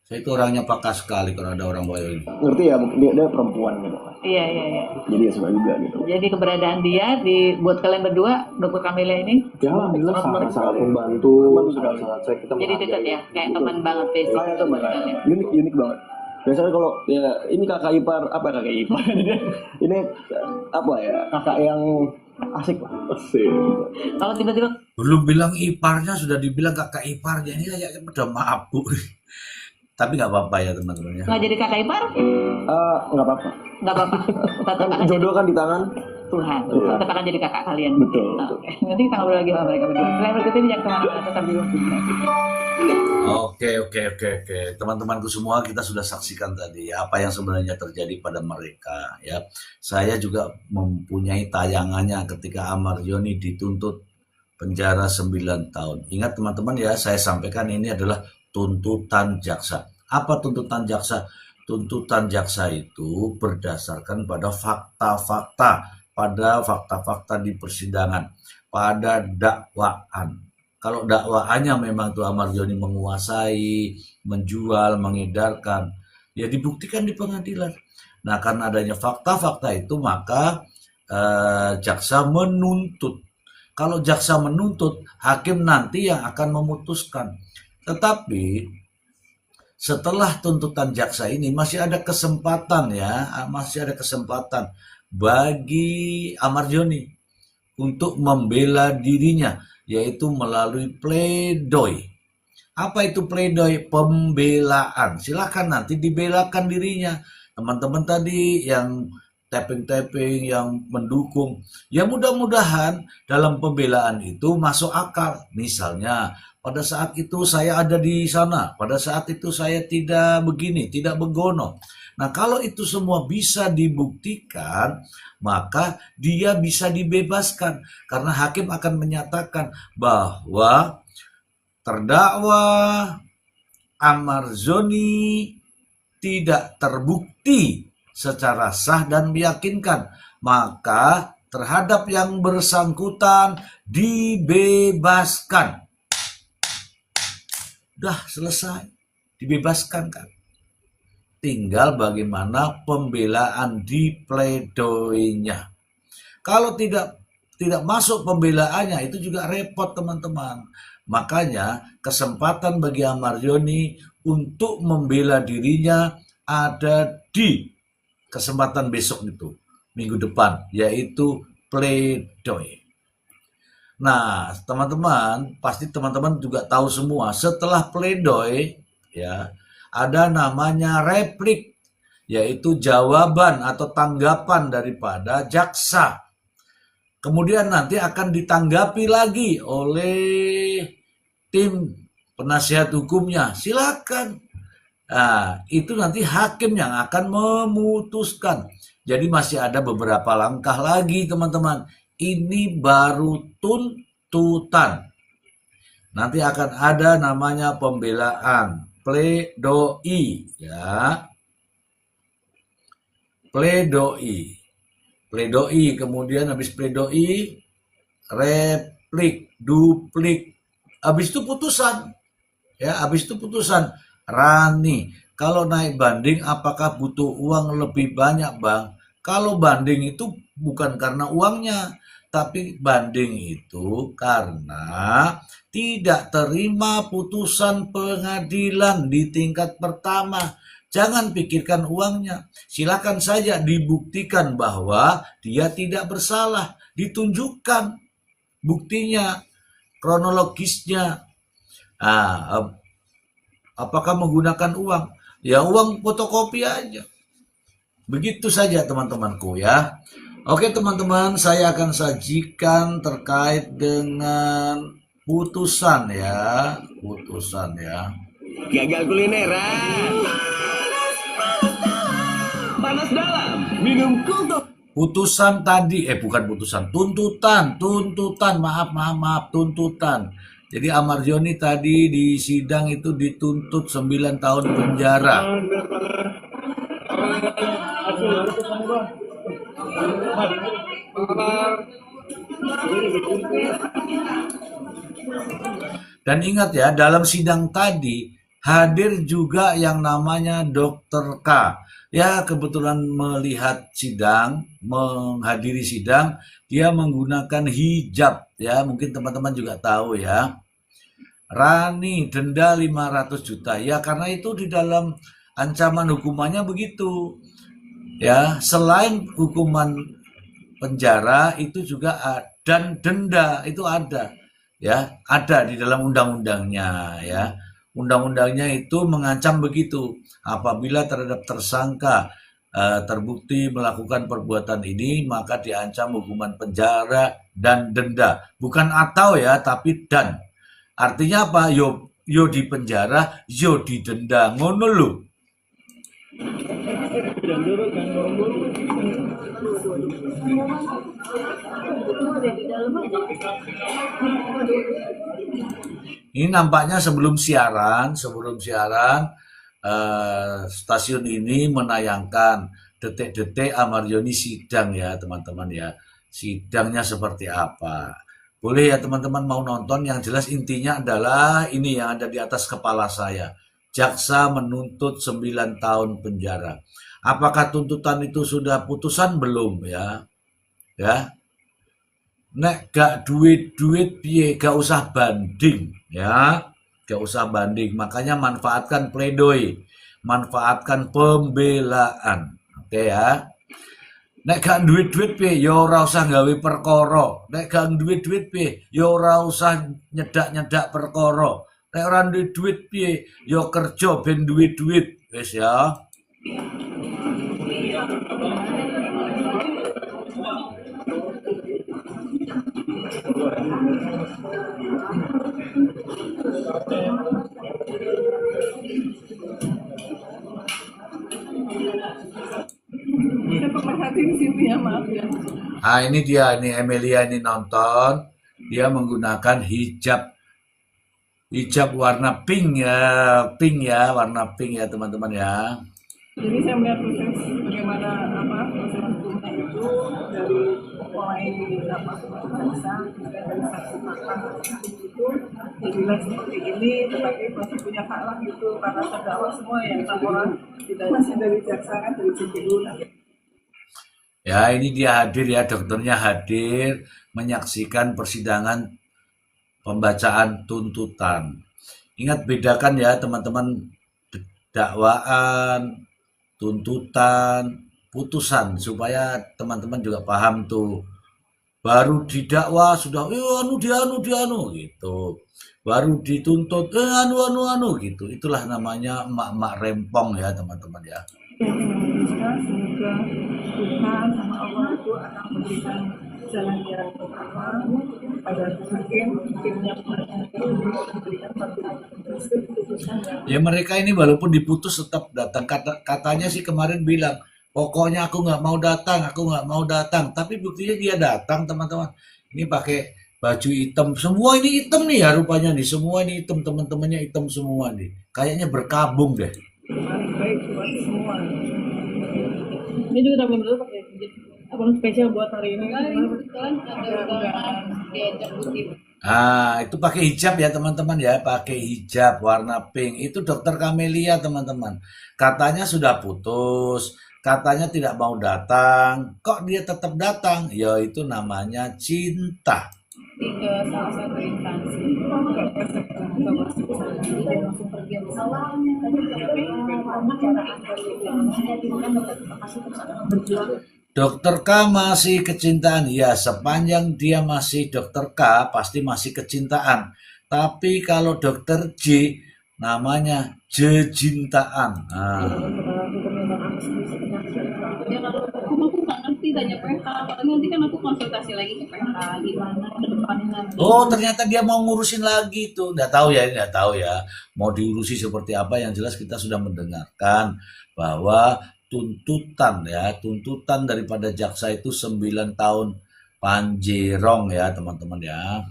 Saya itu orangnya peka sekali kalau ada orang bawa ini. ngerti ya, mungkin dia perempuan gitu. Iya, iya, iya. Jadi ya suka juga gitu. Jadi keberadaan dia buat kalian berdua, Dr. Camilla ini, Ya alhamdulillah sangat membantu, sangat saya kita jadi dekat ya, kayak teman banget basic. Kayak teman, unik banget. Biasanya kalau ya ini kakak ipar, apa kakak ipar? Ini apa ya, kakak yang asik lah. Asik. Kalau tiba-tiba Belum bilang iparnya sudah dibilang kakak iparnya, ini kayaknya udah mabuk. Tapi nggak apa-apa ya teman-teman ya. nggak jadi kakak ipar, Nggak apa-apa. nggak apa-apa. Tetap akan jadi Jodoh kan di tangan. Tuhan. Iya. Tetap akan jadi kakak kalian. Betul. Oke. Nanti kita ngobrol lagi sama mereka berdua. Selain berikut ini jangan kemana-mana, tetap di Ruang Publik. Oke. Teman-temanku semua, kita sudah saksikan tadi ya, apa yang sebenarnya terjadi pada mereka ya. Saya juga mempunyai tayangannya ketika Ahmad Yoni dituntut penjara 9 tahun. Ingat teman-teman ya, saya sampaikan ini adalah tuntutan jaksa. Apa tuntutan jaksa? Tuntutan jaksa itu berdasarkan pada fakta-fakta di persidangan, pada dakwaan. Kalau dakwaannya memang tuh Ahmad Yoni menguasai, menjual, mengedarkan, ya dibuktikan di pengadilan. Nah, karena adanya fakta-fakta itu maka jaksa menuntut. Kalau jaksa menuntut, hakim nanti yang akan memutuskan. Tetapi setelah tuntutan jaksa ini masih ada kesempatan bagi Ahmad Yoni untuk membela dirinya, yaitu melalui pledoi. Apa itu pledoi? Pembelaan. Silakan nanti dibelakan dirinya. Teman-teman tadi yang tapping-tapping, yang mendukung, ya mudah-mudahan dalam pembelaan itu masuk akal. Misalnya, pada saat itu saya ada di sana, pada saat itu saya tidak begini, tidak begono. Nah, kalau itu semua bisa dibuktikan, maka dia bisa dibebaskan. Karena hakim akan menyatakan bahwa terdakwa Ahmad Zoni tidak terbukti secara sah dan meyakinkan. Maka terhadap yang bersangkutan dibebaskan. Udah selesai, dibebaskan kan. Tinggal bagaimana pembelaan di pledoinya. Kalau tidak masuk pembelaannya itu juga repot teman-teman. Makanya kesempatan bagi Ahmad Yoni untuk membela dirinya ada di kesempatan besok itu, minggu depan, yaitu pledoi. Nah, teman-teman, pasti teman-teman juga tahu semua, setelah pledoi ya, ada namanya replik, yaitu jawaban atau tanggapan daripada jaksa. Kemudian nanti akan ditanggapi lagi oleh tim penasihat hukumnya. Silakan. Nah, itu nanti hakim yang akan memutuskan. Jadi masih ada beberapa langkah lagi, teman-teman. Ini baru tuntutan. Nanti akan ada namanya pembelaan. Pledoi ya. Pledoi, kemudian habis pledoi replik, duplik. Habis itu putusan. Ya, habis itu putusan. Rani, kalau naik banding apakah butuh uang lebih banyak, Bang? Kalau banding itu bukan karena uangnya, tapi banding itu karena tidak terima putusan pengadilan di tingkat pertama. Jangan pikirkan uangnya. Silakan saja dibuktikan bahwa dia tidak bersalah. Ditunjukkan buktinya, kronologisnya. Nah, apakah menggunakan uang? Ya uang fotokopi aja. Begitu saja teman-temanku ya. Oke teman-teman, saya akan sajikan terkait dengan putusan ya. Gagal kulineran. Panas dalam, minum kultum. Putusan tadi, bukan putusan, tuntutan, maaf, tuntutan. Jadi Ahmad Yoni tadi di sidang itu dituntut 9 tahun penjara. Dan ingat ya, dalam sidang tadi hadir juga yang namanya Dokter K. Ya, kebetulan melihat sidang, menghadiri sidang, dia menggunakan hijab. Ya, mungkin teman-teman juga tahu ya. Rani, denda 500 juta. Ya, karena itu di dalam ancaman hukumannya begitu. Ya, selain hukuman penjara itu juga dan denda itu ada. Ya, ada di dalam undang-undangnya ya. Undang-undangnya itu mengancam begitu. Apabila terhadap tersangka terbukti melakukan perbuatan ini, maka diancam hukuman penjara dan denda. Bukan atau ya, tapi dan. Artinya apa? Yo di penjara, yo di denda. Ngono lho. Ini nampaknya sebelum siaran stasiun ini menayangkan detik-detik Amaryoni sidang ya teman-teman ya. Sidangnya seperti apa? Boleh ya teman-teman mau nonton, yang jelas intinya adalah ini yang ada di atas kepala saya. Jaksa menuntut 9 tahun penjara. Apakah tuntutan itu sudah putusan? Belum ya. Ya. Nek gak duit-duit piye, gak usah banding ya. Gak usah banding. Makanya manfaatkan pledoi, manfaatkan pembelaan. Oke ya. Nek gak duit-duit piye, ya ora usah gawe perkara. Nek gak duit-duit piye, ya ora usah nyedak-nyedak perkara. Nek ora duit duit piye, ya kerja ben duit-duit. Wis ya. Ah ini dia, ini Emilia ini nonton, dia menggunakan hijab warna pink ya, warna pink ya teman-teman ya. Jadi saya melihat proses bagaimana proses hukumnya itu dari mulai periksa dari saksi mata itu jadilah seperti ini, tetapi masih punya hak lah gitu karena terdakwa semua yang laporan tidak masih dari jaksa kan dari CPU. Ya ini dia hadir ya, dokternya hadir menyaksikan persidangan pembacaan tuntutan. Ingat bedakan ya teman-teman, dakwaan, tuntutan, putusan, supaya teman-teman juga paham tuh. Baru didakwa sudah anu gitu. Baru dituntut anu gitu. Itulah namanya emak-emak rempong ya teman-teman ya. Semoga Tuhan sama Allah itu akan memberikan jalan yang pertama pada hakimnya memberikan keputusan. Ya mereka ini walaupun diputus tetap datang. Katanya sih kemarin bilang, pokoknya aku nggak mau datang. Tapi buktinya dia datang teman-teman. Ini pakai baju hitam, semua ini hitam nih ya rupanya nih. Semua ini hitam, teman-temannya hitam semua nih. Kayaknya berkabung deh. Baik buat semua. Ini juga belum tentu pakai abang spesial buat hari ini. Kebetulan ada diajak putih. Ah, itu pakai hijab ya teman-teman ya, pakai hijab warna pink. Itu dokter Kamelia teman-teman. Katanya sudah putus, katanya tidak mau datang. Kok dia tetap datang? Ya itu namanya cinta. Ke salah satu instansi langsung pergi ke sawah Dokter K masih kecintaan, ya sepanjang dia masih dokter K pasti masih kecintaan. Tapi kalau dokter J namanya jejintaan. Nah. Ya kalau aku nggak ngerti tanya PH, nanti kan aku konsultasi lagi ke PH gimana ke depannya nanti. Oh ternyata dia mau ngurusin lagi tuh, nggak tahu ya, mau diurusi seperti apa. Yang jelas kita sudah mendengarkan bahwa tuntutan daripada jaksa itu 9 tahun panjerong ya teman-teman ya.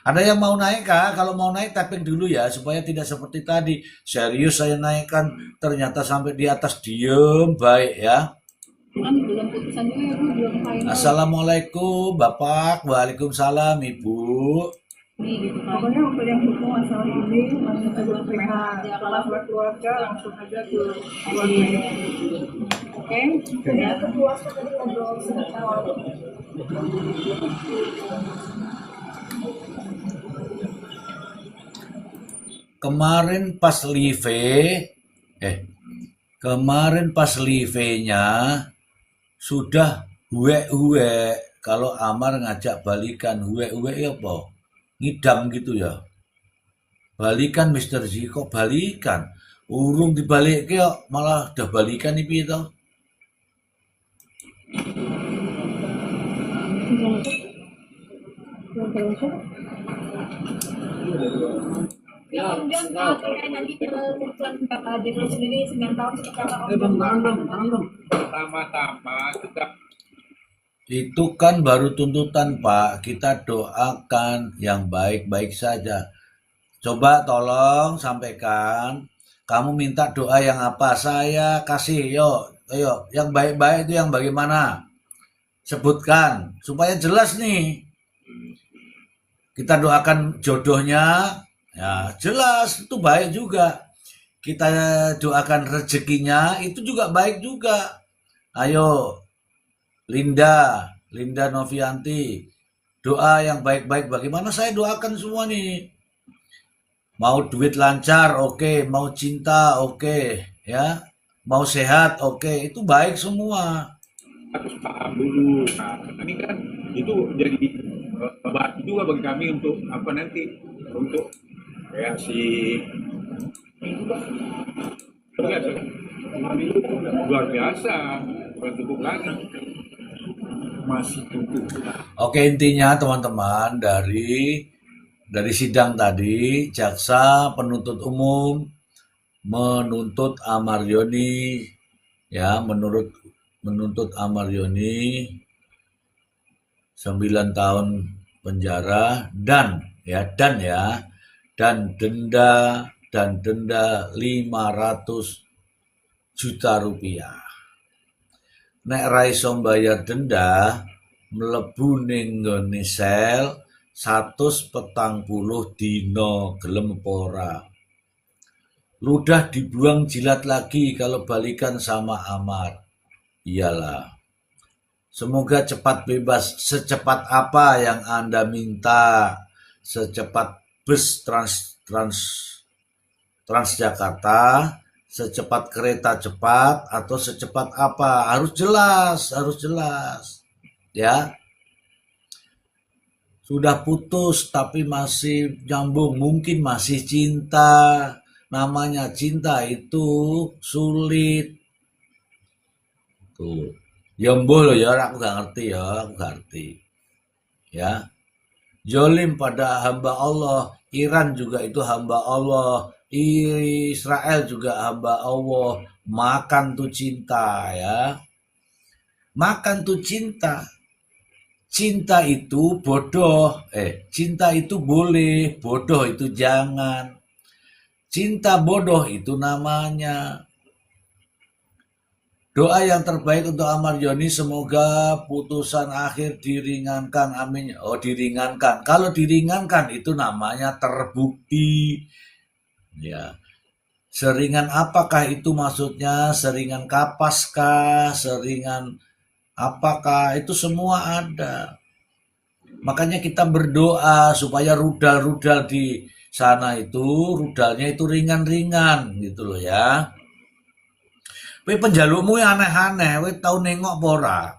Ada yang mau naik kah? Kalau mau naik tapping dulu ya, supaya tidak seperti tadi. Serius saya naikkan, ternyata sampai di atas diem baik ya. Kan belum putusan juga ya Bu, belum final. Assalamualaikum Bapak, waalaikumsalam Ibu. Nih gitu kan. Pokoknya untuk yang hukum masalah ini langsung aja PH masalah keluarga langsung aja ke keluarga. Oke? Ya. Kepuasan tadi ngobrol sebentar. Kemarin pas live-nya sudah huwe-huwe. Kalau Amar ngajak balikan, huwe-huwe ya apa? Ngidam gitu ya. Balikan Mr. Z, kok balikan? Urung dibalik kok malah udah balikan nih piye toh? Kemudian terkait nanti keputusan DPR sendiri 9 tahun seperti apa? Pertama-tama kita Itu kan baru tuntutan Pak, kita doakan yang baik-baik saja. Coba tolong sampaikan, kamu minta doa yang apa? Saya kasih, ayo, yang baik-baik itu yang bagaimana? Sebutkan, supaya jelas nih. Kita doakan jodohnya, ya jelas, itu baik juga. Kita doakan rezekinya, itu juga baik juga. Ayo, Linda Novianti, doa yang baik-baik bagaimana? Saya doakan semua nih. Mau duit lancar, oke. Mau cinta, oke. Ya, mau sehat, oke. Itu baik semua. harus paham dulu. Nah, ini kan itu jadi batu juga bagi kami untuk apa nanti untuk kayak luar biasa cukup lagi masih tunggu. Oke, intinya teman-teman dari sidang tadi, jaksa penuntut umum menuntut Amaryoni menuntut Amaryoni 9 tahun penjara dan denda 500 juta rupiah. Nek ra iso mbayar denda mlebu ning nggone sel 140 dina, gelem apa ora. Ludah dibuang jilat lagi kalau balikan sama Amar. Iyalah. Semoga cepat bebas. Secepat apa yang Anda minta? Secepat bus Transjakarta, secepat kereta cepat, atau secepat apa? Harus jelas. Ya. Sudah putus tapi masih nyambung, mungkin masih cinta. Namanya cinta itu sulit. Tuh. Ya mbuh loh ya, aku gak ngerti. Ya. Zolim pada hamba Allah, Iran juga itu hamba Allah, Israel juga hamba Allah. Makan tuh cinta ya. Makan tuh cinta. Cinta itu bodoh. Cinta itu boleh, bodoh itu jangan. Cinta bodoh itu namanya. Doa yang terbaik untuk Amaryoni, semoga putusan akhir diringankan. Amin. Oh, diringankan. Kalau diringankan itu namanya terbukti. Ya. Seringan apakah itu maksudnya? Seringan kapaskah? Seringan apakah? Itu semua ada. Makanya kita berdoa supaya rudal-rudal di sana itu, rudalnya itu ringan-ringan gitu loh ya. Kowe penjalukmu yang aneh-aneh, kowe tau nengok pora.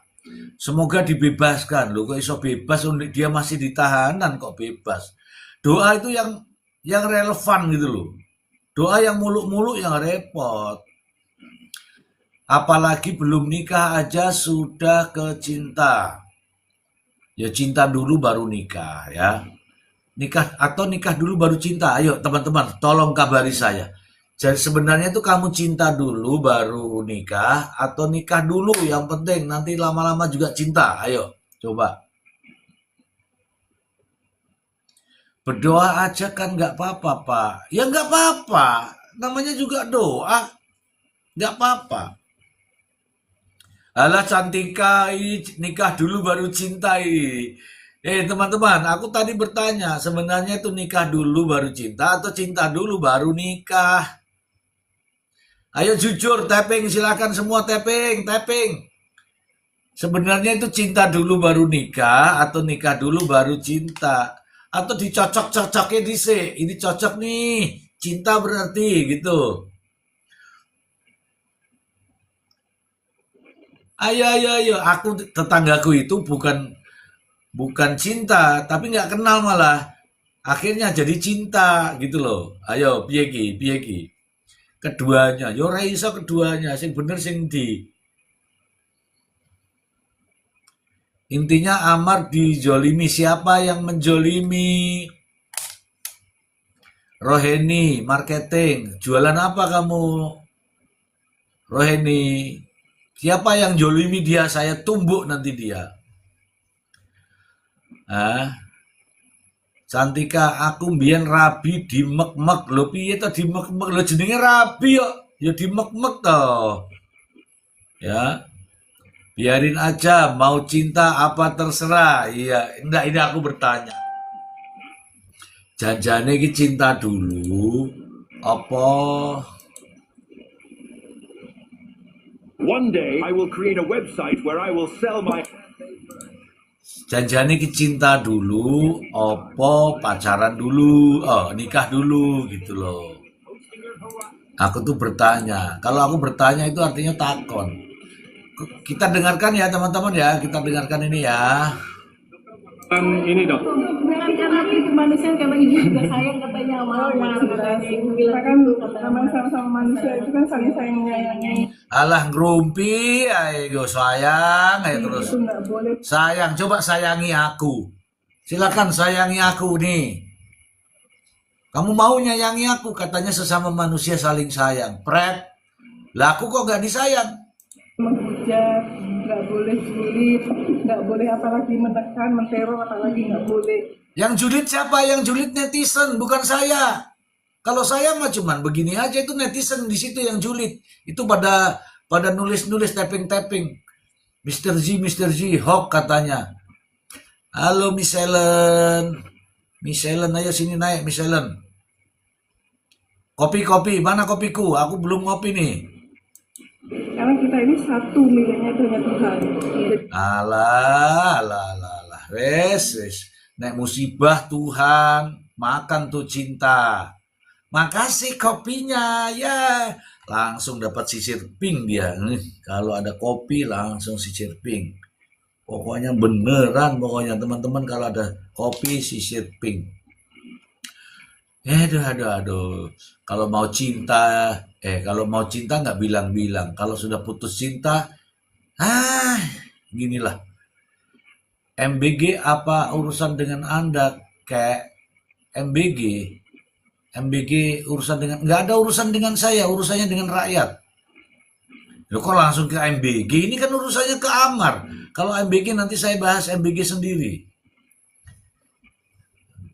Semoga dibebaskan. Loh kok iso bebas, dia masih ditahanan kok bebas. Doa itu yang relevan gitu loh. Doa yang muluk-muluk yang repot. Apalagi belum nikah aja sudah ke cinta. Ya cinta dulu baru nikah ya. Nikah dulu baru cinta. Ayo teman-teman, tolong kabari saya. Jadi sebenarnya itu kamu cinta dulu baru nikah atau nikah dulu yang penting nanti lama-lama juga cinta. Ayo coba. Berdoa aja kan gak apa-apa Pak. Ya gak apa-apa. Namanya juga doa. Gak apa-apa. Alah Cantika, nikah dulu baru cinta ini. Teman-teman, aku tadi bertanya, sebenarnya itu nikah dulu baru cinta atau cinta dulu baru nikah? Ayo jujur, tapping, silakan semua tapping. Sebenarnya itu cinta dulu baru nikah atau nikah dulu baru cinta? Atau dicocok-cocoknya dhisik. Ini cocok nih, cinta berarti gitu. Ayo. Aku tetanggaku itu bukan cinta, tapi nggak kenal malah. Akhirnya jadi cinta gitu loh. Ayo, piye ki? Keduanya, yo ora iso keduanya, sing bener sing ndi. Intinya Amar dijolimi. Siapa yang menjolimi? Roheni, marketing. Jualan apa kamu? Roheni. Siapa yang jolimi dia? Saya tumbuk nanti dia. Cantika, aku mbiyen rabi di mek-mek. Lho piye to di mek-mek? Lho jenenge rabi kok. Ya di mek-mek to. Ya. Biarin aja, mau cinta apa terserah. Iya, enggak, ini aku bertanya. Janjane iki cinta dulu apa? One day I will create a website where I will sell my Janjane iki cinta dulu apa pacaran dulu? Nikah dulu gitu loh. Aku tuh bertanya. Kalau aku bertanya itu artinya takon. Kita dengarkan ya teman-teman ya, kita dengarkan ini ya. Ini dok. Karena kemanusiaan, karena ibu juga sayang katanya sama kita kan namanya sama-sama manusia itu kan saling sayang menyayangi. Alah ngerumpi, ayo sayang, ayo terus. Itu nggak boleh. Sayang, coba sayangi aku. Silakan sayangi aku nih. Kamu mau nyayangi aku, katanya sesama manusia saling sayang. Pret, lah aku kok gak disayang? Menghujat, nggak boleh julid, nggak boleh apalagi menekan, menteror, apalagi nggak boleh. Yang julid siapa? Yang julid netizen, bukan saya. Kalau saya mah cuman begini aja, itu netizen di situ yang julid. Itu pada nulis-nulis, tapping. Mr. G, hoax katanya. Halo Miss Ellen, ayo sini naik Miss Ellen. Kopi, mana kopiku? Aku belum ngopi nih. Karena kita ini satu, miliknya itu hanya Tuhan. Alah. Wes. Nek musibah Tuhan, makan tuh cinta. Makasih kopinya, ya. Langsung dapat sisir pink dia. Kalau ada kopi langsung sisir pink. Pokoknya beneran, teman-teman kalau ada kopi sisir pink. Aduh. Kalau mau cinta nggak bilang-bilang. Kalau sudah putus cinta, ginilah. MBG apa urusan dengan Anda? Kayak MBG urusan dengan, nggak ada urusan dengan saya, urusannya dengan rakyat. Loh kok langsung ke MBG? Ini kan urusannya ke Amar. Kalau MBG nanti saya bahas MBG sendiri.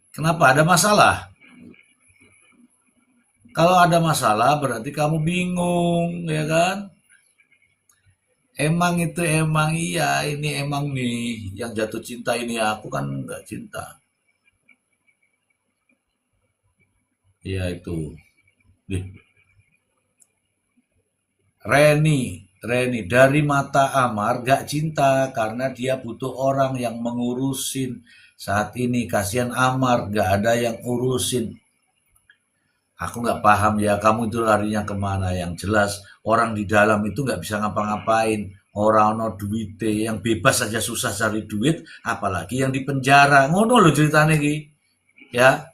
Kenapa? Ada masalah? Kalau ada masalah berarti kamu bingung, ya kan? Emang iya, ini emang nih yang jatuh cinta ini, aku kan nggak cinta. Iya itu. Reni dari mata Amar gak cinta karena dia butuh orang yang mengurusin saat ini. Kasihan Amar gak ada yang urusin. Aku nggak paham ya, kamu itu larinya kemana? Yang jelas orang di dalam itu nggak bisa ngapa-ngapain. Orang no duit, yang bebas saja susah cari duit, apalagi yang di penjara. Ngono loh ceritanya ki, ya.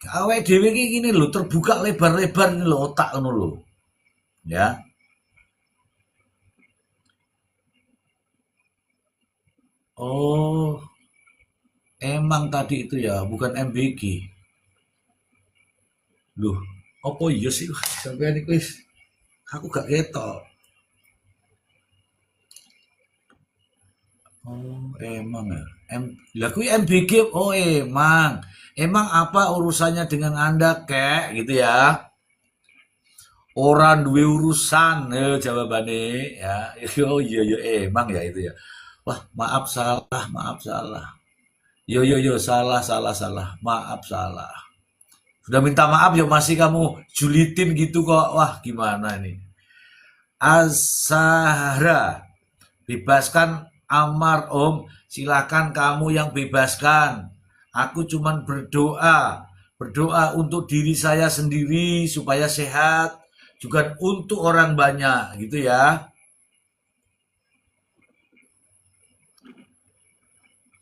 Awake dhewe ki gini loh, terbuka lebar-lebar ini loh otak ngono loh, ya. Oh, emang tadi itu ya, bukan MBG. Loh, apa iya sih sampean iku wis aku gak ketok. Oh, emang ya. Lah kuwi MBG. Oh, emang. Emang apa urusannya dengan Anda, kek gitu ya? Orang duwe urusan, jawabane ya. Yo emang ya itu ya. Wah, maaf salah. Yo salah. Maaf salah. Sudah minta maaf ya masih kamu julitin gitu kok. Wah, gimana ini? Azahra, bebaskan Ammar Om. Silakan kamu yang bebaskan. Aku cuman berdoa untuk diri saya sendiri supaya sehat, juga untuk orang banyak gitu ya.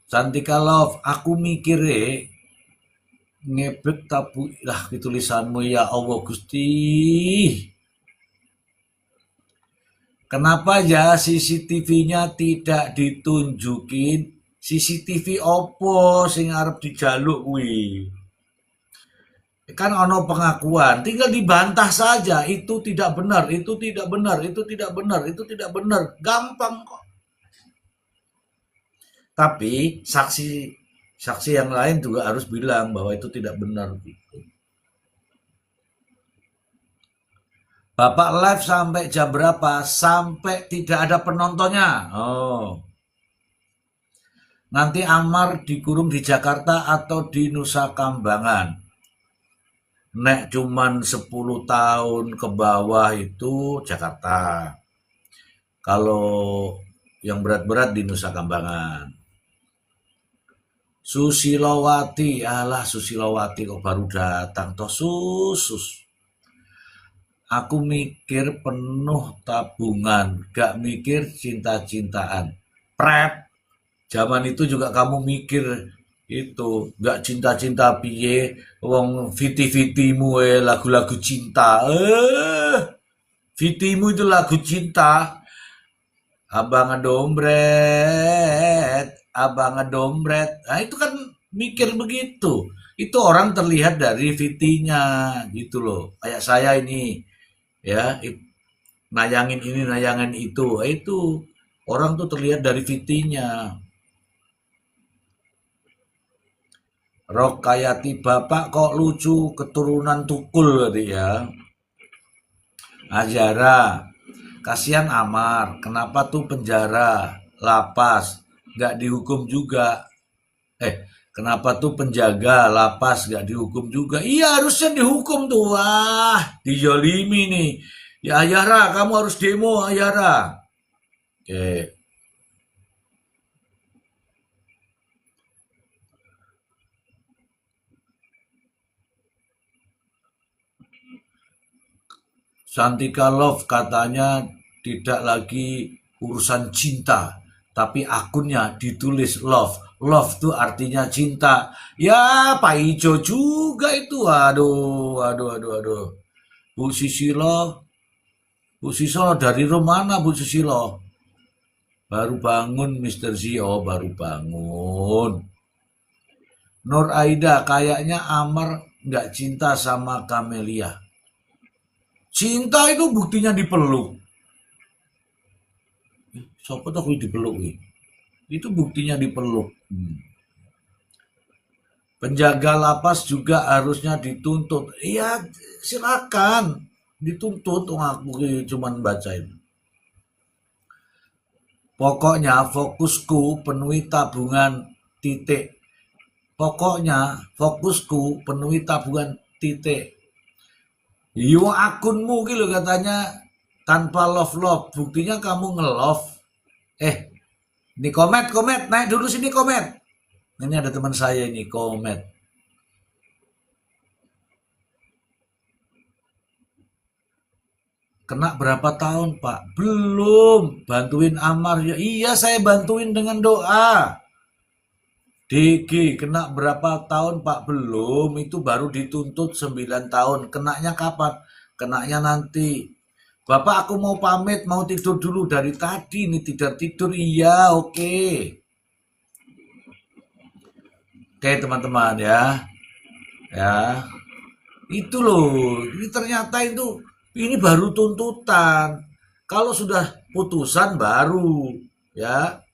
Santika Love, aku mikir ngebet tabu lah tulisanmu ya Allah Gusti. Kenapa ya CCTV-nya tidak ditunjukin? CCTV opo sing arep dijaluk kuwi? Kan ono pengakuan, tinggal dibantah saja. Itu tidak benar, itu tidak benar, itu tidak benar, itu tidak benar. Gampang kok. Tapi saksi yang lain juga harus bilang bahwa itu tidak benar gitu. Bapak live sampai jam berapa? Sampai tidak ada penontonnya. Oh. Nanti Ammar dikurung di Jakarta atau di Nusa Kambangan. Nek cuman 10 tahun ke bawah itu Jakarta. Kalau yang berat-berat di Nusa Kambangan. Susilowati, alah Susilowati kok baru datang toh sus. Aku mikir penuh tabungan, gak mikir cinta-cintaan. Prep, zaman itu juga kamu mikir itu, gak cinta-cinta piye, wong viti-vitimu lagu-lagu cinta. Vitimu itu lagu cinta. Abang ngedombret. Nah itu kan mikir begitu. Itu orang terlihat dari vitinya gitu loh. Kayak saya ini ya, nayangin ini nayangin itu. Itu orang tuh terlihat dari vitinya. Rokayati, bapak kok lucu, keturunan tukul tadi ya. Azara, kasihan Ammar, kenapa tuh penjara, lapas, gak dihukum juga. Kenapa tuh penjaga lapas gak dihukum juga? Iya harusnya dihukum tuh. Wah, dijolimi nih. Ya Ayara, kamu harus demo Ayara. Oke. Santika Love katanya tidak lagi urusan cinta, tapi akunnya ditulis love. Love tuh artinya cinta. Ya, Pak Ijo juga itu. Aduh. Bu Susilo dari mana Bu Susilo? Baru bangun Mr. Zio, baru bangun. Nur Aida, kayaknya Ammar nggak cinta sama Camelia. Cinta itu buktinya dipeluk. Siapa tuh dipeluk? Itu buktinya dipeluk. Penjaga lapas juga harusnya dituntut. Iya, silakan dituntut. Aku cuman bacain. Pokoknya fokusku penuhi tabungan titik. Pokoknya fokusku penuhi tabungan titik. Yo akunmu gitu katanya tanpa love. Buktinya kamu nge-love. Ini komet, naik dulu sini komet. Ini ada teman saya ini komet. Kena berapa tahun Pak? Belum. Bantuin Ammar ya. Iya saya bantuin dengan doa. DG kena berapa tahun Pak? Belum, itu baru dituntut 9 tahun. Kenanya kapan? Kenanya nanti. Bapak aku mau pamit, mau tidur dulu dari tadi nih tidur. Iya, oke. Oke teman-teman ya. Ya. Itu loh, ini ternyata ini baru tuntutan. Kalau sudah putusan baru ya.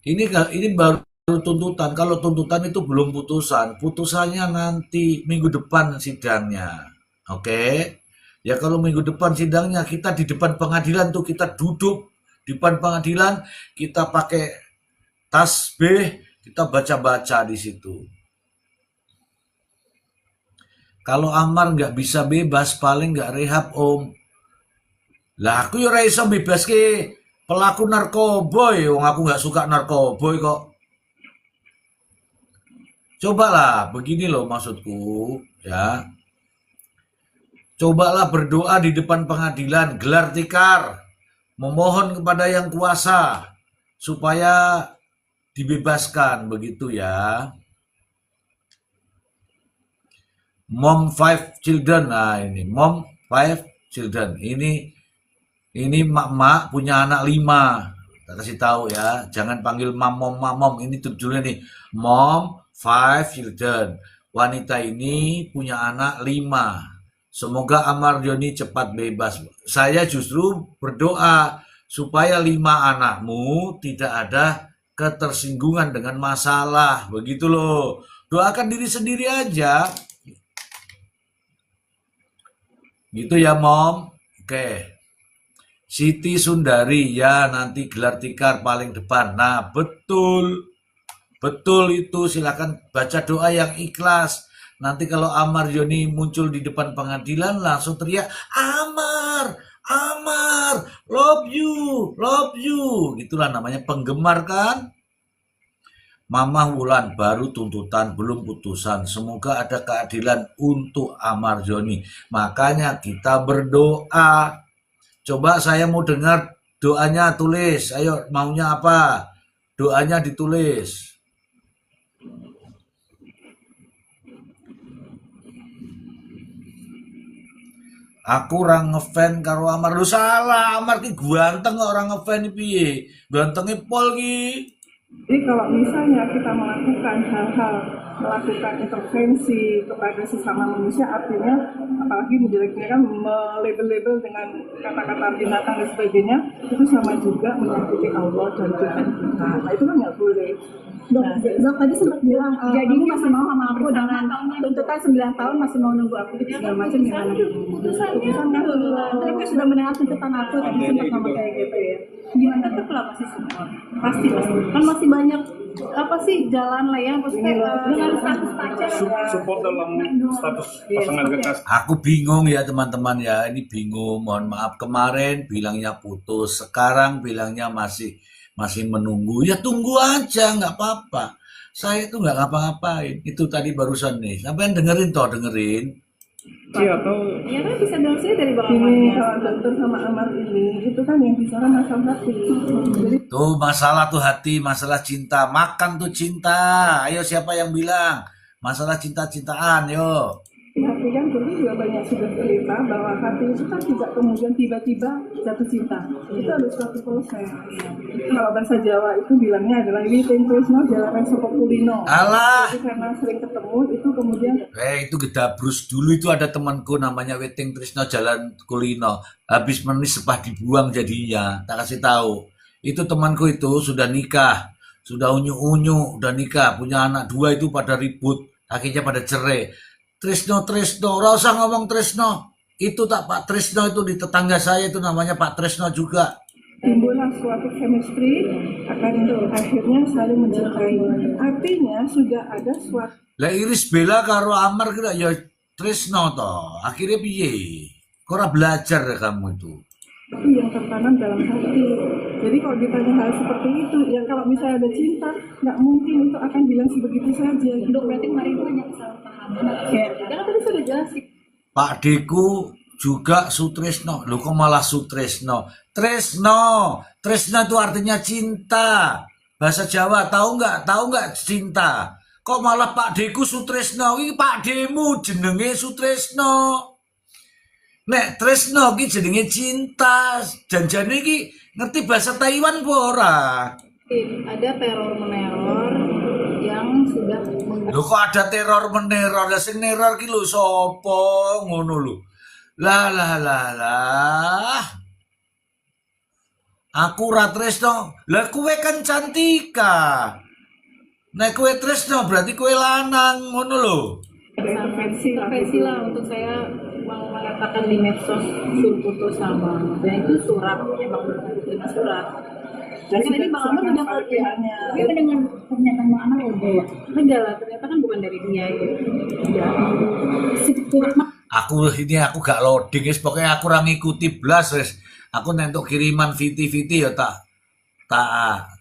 Ini baru tuntutan. Kalau tuntutan itu belum putusan. Putusannya nanti minggu depan sidangnya. Oke. Ya kalau minggu depan sidangnya kita di depan pengadilan tuh kita duduk di depan pengadilan, kita pakai tasbih, kita baca-baca di situ. Kalau Amar nggak bisa bebas, paling nggak rehab om. Lah aku ya ora iso bebas ke pelaku narkoboy, wong aku nggak suka narkoboy kok. Cobalah, begini loh maksudku, ya. Cobalah berdoa di depan pengadilan, gelar tikar, memohon kepada yang kuasa supaya dibebaskan, begitu ya. Mom 5 children, nah ini Mom 5 children, ini mak-mak punya anak 5. Kita kasih tahu ya, jangan panggil mamom, ini judulnya nih, Mom 5 children. Wanita ini punya anak 5. Semoga Amar Joni cepat bebas. Saya justru berdoa supaya 5 anakmu tidak ada ketersinggungan dengan masalah. Begitu loh. Doakan diri sendiri aja. Gitu ya, Mom. Oke. Siti Sundari, ya nanti gelar tikar paling depan. Nah, betul. Betul itu. Silakan baca doa yang ikhlas. Nanti kalau Amar Joni muncul di depan pengadilan langsung teriak, Amar, Amar, love you. Itulah namanya penggemar kan. Mama Wulan, baru tuntutan, belum putusan. Semoga ada keadilan untuk Amar Joni. Makanya kita berdoa. Coba saya mau dengar doanya, tulis. Ayo, maunya apa? Doanya ditulis. Aku orang ngefan karo Amar. Lu salah, Amar ki ganteng kok orang ngefan piye? Gantengnya pol ki. Jadi kalau misalnya kita melakukan hal-hal, melakukan intervensi kepada sesama manusia, artinya apalagi menjelek-jelekan, melabel-label dengan kata-kata binatang dan sebagainya, itu sama juga menyakiti Allah dan Tuhan kita. Nah itu kan nggak boleh. Dok tadi sempat bilang, jadi kamu masih mau sama aku dengan tuntutan 9 tahun, masih mau nunggu aku gitu segala macam gimana? Putusan kan mereka sudah mendengar tuntutan aku, tadi sempat ngomong kayak gitu ya. Gimana tetap lah pasti semua, pasti kan masih banyak apa sih jalan lah ya, maksudnya dengan status pacar. Support dalam status pasangan kekasih. Aku bingung ya teman-teman ya, ini bingung. Mohon maaf, kemarin bilangnya putus, sekarang bilangnya masih menunggu. Ya tunggu aja, nggak apa-apa. Saya itu nggak ngapa-ngapain. Itu tadi barusan nih. Sampai dengerin. Iya, ya kan bisa dong sih dari Bang Amar. Ini kalau dokter sama Amar ini, itu kan yang bicara masalah hati. Jadi Tuh masalah tuh hati, masalah cinta. Makan tuh cinta. Ayo siapa yang bilang? Masalah cinta-cintaan, yuk. hati yang dulu juga banyak sudah cerita bahwa hati itu kan tidak kemudian tiba-tiba jatuh cinta. Itu ada suatu proses. Kalau bahasa Jawa itu bilangnya adalah witing tresno jalanan saka kulino. Alah. Jadi karena sering ketemu itu kemudian Itu gedabrus dulu itu ada temanku namanya Weting Trisno Jalan Kulino. Habis menis sepah dibuang jadinya. Tak kasih tahu. Itu temanku itu sudah nikah. Sudah unyu-unyu, udah nikah. Punya anak 2 itu pada ribut. Akhirnya pada cerai. Trisno, ora usah ngomong Trisno. Itu tak Pak Trisno itu di tetangga saya itu namanya Pak Trisno juga. timbullah suatu chemistry akan akhirnya saling mencintai. Artinya sudah ada suatu. Lah Iris Bella karo Amar kira ya Trisno toh. Akhirnya piye? Kok ora belajar ya kamu itu? Itu yang tertanam dalam hati. Jadi kalau ditanya hal seperti itu, ya kalau misalnya ada cinta, nggak mungkin itu akan bilang sebegitu saja. Dok, berarti kemarin banyak kesalahpahaman. Karena tadi sudah jelas sih. Pak Deku juga Sutrisno. Loh kok malah Sutrisno? Tresno itu artinya cinta. Bahasa Jawa tahu nggak cinta? Kok malah Pak Deku Sutrisno? Ini Pak Demu jenenge Sutrisno. Nek Tresno ki jenenge cinta. Janjane ki ngerti bahasa Taiwan apa ora? Ada teror-meneror yang sudah Lho kok ada teror meneror? Lah sing neror ki lho sapa ngono lho. Lah. Aku ora Tresno. Lah kowe kan Cantika. Nek kowe tresno berarti kowe lanang ngono lho. Intervensi lah untuk saya mau mengatakan di medsos suruh putus sama, dan itu surat emang terima surat. Dan ini Bang Amar udah pihaknya. Tapi dengan pernyataan Bang Amar udah enggak lah, ternyata kan bukan dari dia ya. Aku gak loading wis, pokoknya aku ora ngikuti blas wis. Aku nentuk kiriman VT ya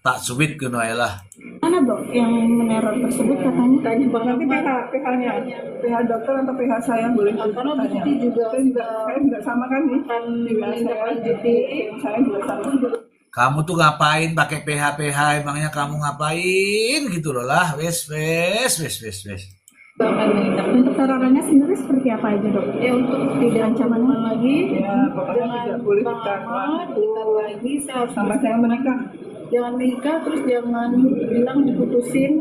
tak sweet ngono ae lah. Mana dok yang meneror tersebut katanya? Tanya Bang Nanti PH-nya, PH dokter atau PH saya boleh karena tanya. bukti juga Saya juga sama kan nih. Saya juga sama. Kamu tuh ngapain pakai PH emangnya kamu ngapain gitu loh lah. Wes. Untuk terornya sendiri seperti apa aja dok? Ya untuk tidak ancaman lagi. Ya pokoknya tidak boleh dekat lagi. Saya harus sampai saya menikah. Jangan menikah, terus jangan bilang diputusin,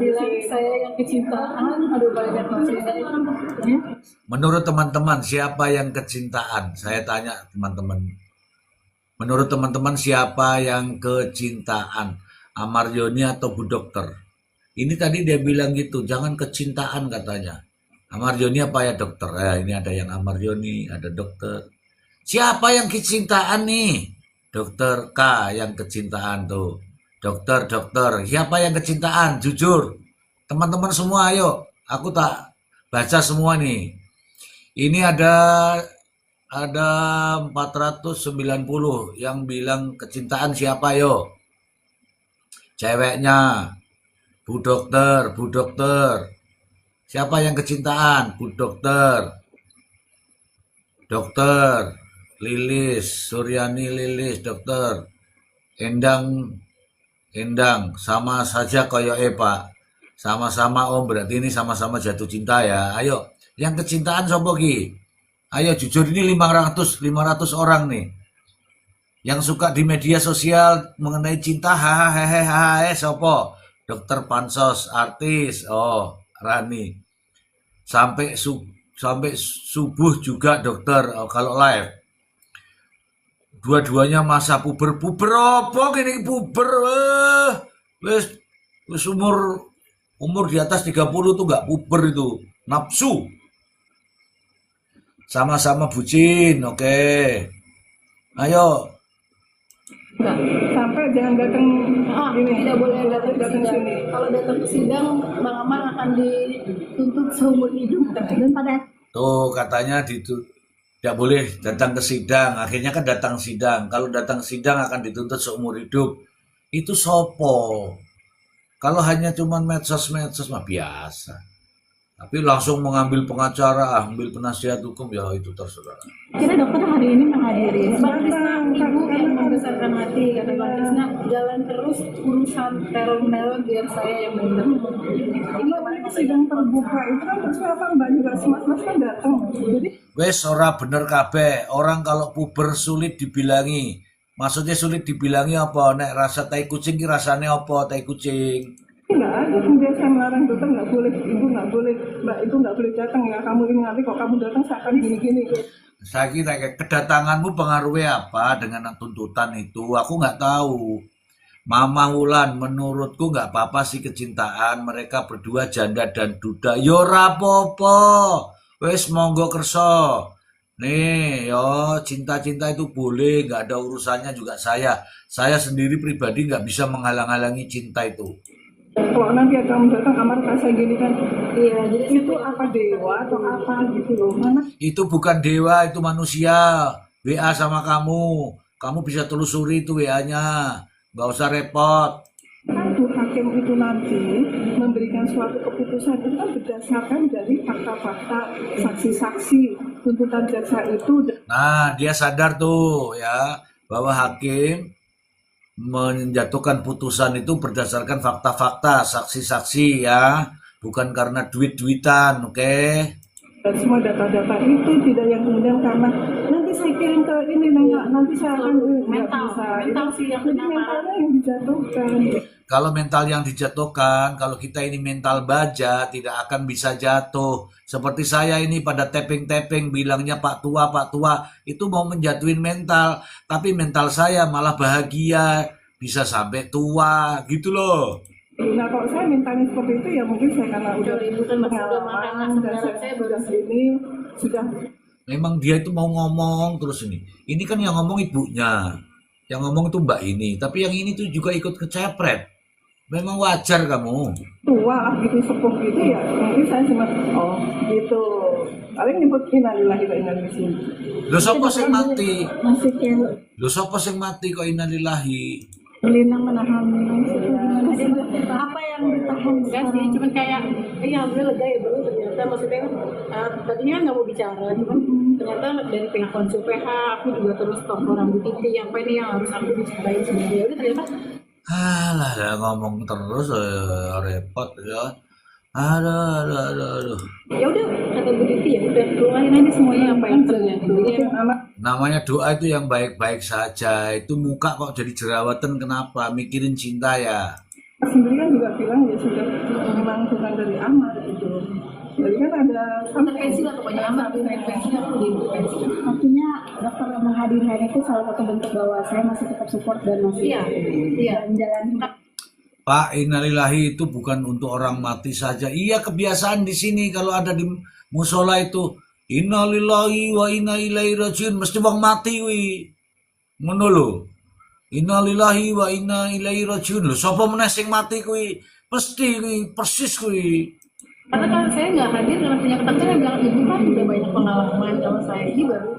bilang saya yang kecintaan, aduh banyak maksudnya itu kan ya. Menurut teman-teman siapa yang kecintaan? Saya tanya teman-teman. Menurut teman-teman siapa yang kecintaan? Amaryoni atau Bu Dokter? Ini tadi dia bilang gitu, jangan kecintaan katanya. Amaryoni apa ya dokter? Ini ada yang Amaryoni, ada dokter. Siapa yang kecintaan nih? Dokter K yang kecintaan tuh. Dokter. Siapa yang kecintaan? Jujur. Teman-teman semua ayo. Aku tak baca semua nih. Ini ada 490 yang bilang kecintaan siapa yo? Ceweknya. Bu Dokter. Siapa yang kecintaan? Bu Dokter. Dokter Lilis, Suryani Lilis, dokter. Endang, sama saja koyoke Pak. Sama-sama Om, berarti ini sama-sama jatuh cinta ya. Ayo, yang kecintaan sopo ki? Ayo jujur, ini 500 orang nih. Yang suka di media sosial mengenai cinta, hahaha, sopo? Dokter Pansos, artis, Rani. Sampai subuh juga dokter, kalau live. Dua-duanya masa puber apa gini puber wes umur di atas 30 tuh gak puber itu, nafsu. Sama-sama bucin, oke. Ayo. Sampai jangan datang ini. Tidak boleh datang ke sini. Kalau datang ke sidang, Bang Amar akan dituntut seumur hidup. Dan pada tuh katanya tidak boleh datang ke sidang. Akhirnya kan datang sidang. Kalau datang sidang akan dituntut seumur hidup. Itu sopo. Kalau hanya cuman medsos mah biasa. Tapi langsung mengambil pengacara, ambil penasihat hukum, ya itu terserah. Kira dokter hari ini menghadiri. Bang Krisna, ibu yang membesarkan hati, kata Bang Krisna, jalan terus urusan teror biar saya yang benar. Ini sidang terbuka itu kan persiapan Mbak juga mas kan datang. Jadi wes ora bener kabeh. Orang kalau puber sulit dibilangi. Maksudnya sulit dibilangi apa? Nek rasa tai kucing ki rasane apa tai kucing? enggak ada yang biasa melarang dokter nggak boleh, ibu nggak boleh, mbak itu nggak boleh datang ya. Kamu ini nanti kok kamu datang saya akan gini-gini. Saya kira kedatanganmu pengaruhnya apa dengan tuntutan itu? Aku nggak tahu. Mama Wulan, menurutku nggak apa-apa sih kecintaan mereka berdua janda dan duda. Yo rapopo, wes monggo kerso. Nih, yo cinta-cinta itu boleh, nggak ada urusannya juga saya. Saya sendiri pribadi nggak bisa menghalang-halangi cinta itu. Kalau nanti kamu datang kamar saya gini kan, iya, jadi itu apa dewa atau apa gitu loh, mana? Itu bukan dewa, itu manusia. WA sama kamu bisa telusuri itu WA-nya. Nggak usah repot. Kan hakim itu nanti memberikan suatu keputusan itu kan berdasarkan dari fakta-fakta, saksi-saksi, tuntutan jaksa itu. Nah, dia sadar tuh ya bahwa hakim menjatuhkan putusan itu berdasarkan fakta-fakta, saksi-saksi ya, bukan karena duit-duitan, oke? Dan semua data-data itu tidak yang kemudian karena nanti saya kirim ke ini, nanti saya akan mental sih yang mentalnya yang dijatuhkan. Kalau mental yang dijatuhkan, kalau kita ini mental baja tidak akan bisa jatuh. Seperti saya ini pada tapping-tapping bilangnya Pak Tua itu mau menjatuhin mental, tapi mental saya malah bahagia, bisa sampai tua gitu loh. Nah kalau saya mintanya seperti itu ya mungkin saya karena udah bukan Mas, udah pengalaman makan dan saya baru sudah ini sudah Memang dia itu mau ngomong terus ini. Ini kan yang ngomong ibunya. Yang ngomong itu mbak ini. Tapi yang ini tuh juga ikut kecepret. Memang wajar kamu. tua lah gitu sepuh gitu ya mungkin saya cuma oh gitu paling nyebut innalillahi wa inna ilaihi raji'un. Lho sapa sing mati? Masih kayak Lho sapa sing mati kok innalillahi? Lina menahan apa yang ditahan enggak sih, cuman kayak ya udah lega ya baru ternyata maksudnya tadinya kan nggak mau bicara, cuman ternyata dari pihak konsul PH aku juga terus toko rambut titik yang apa ini yang harus aku bicarain sebenarnya udah ternyata Alah, ya ngomong terus repot ya. Aduh. ya udah kata Bu Titi ya udah keluarin aja semuanya apa yang terjadi. Namanya doa itu yang baik-baik saja. Itu muka kok jadi jerawatan kenapa? Mikirin cinta ya. sendiri kan juga bilang ya sudah memang bukan dari amat gitu jadi kan ada intervensi lah pokoknya amat intervensi aku di intervensi. Artinya dokter menghadirkan itu salah satu bentuk bahwa saya masih tetap support dan masih menjalani. Pak, innalillahi itu bukan untuk orang mati saja. Iya, kebiasaan di sini kalau ada di musola itu innalillahi wa inna ilaihi rajiun mesti wong mati wi. Ngono lho. Innalillahi wa inna ilaihi rajiun. Lho sapa meneh sing mati kuwi? Pasti kuwi, persis kuwi. Karena kan saya nggak hadir karena punya ketakutan yang bilang ibu kan udah banyak pengalaman kalau saya ini baru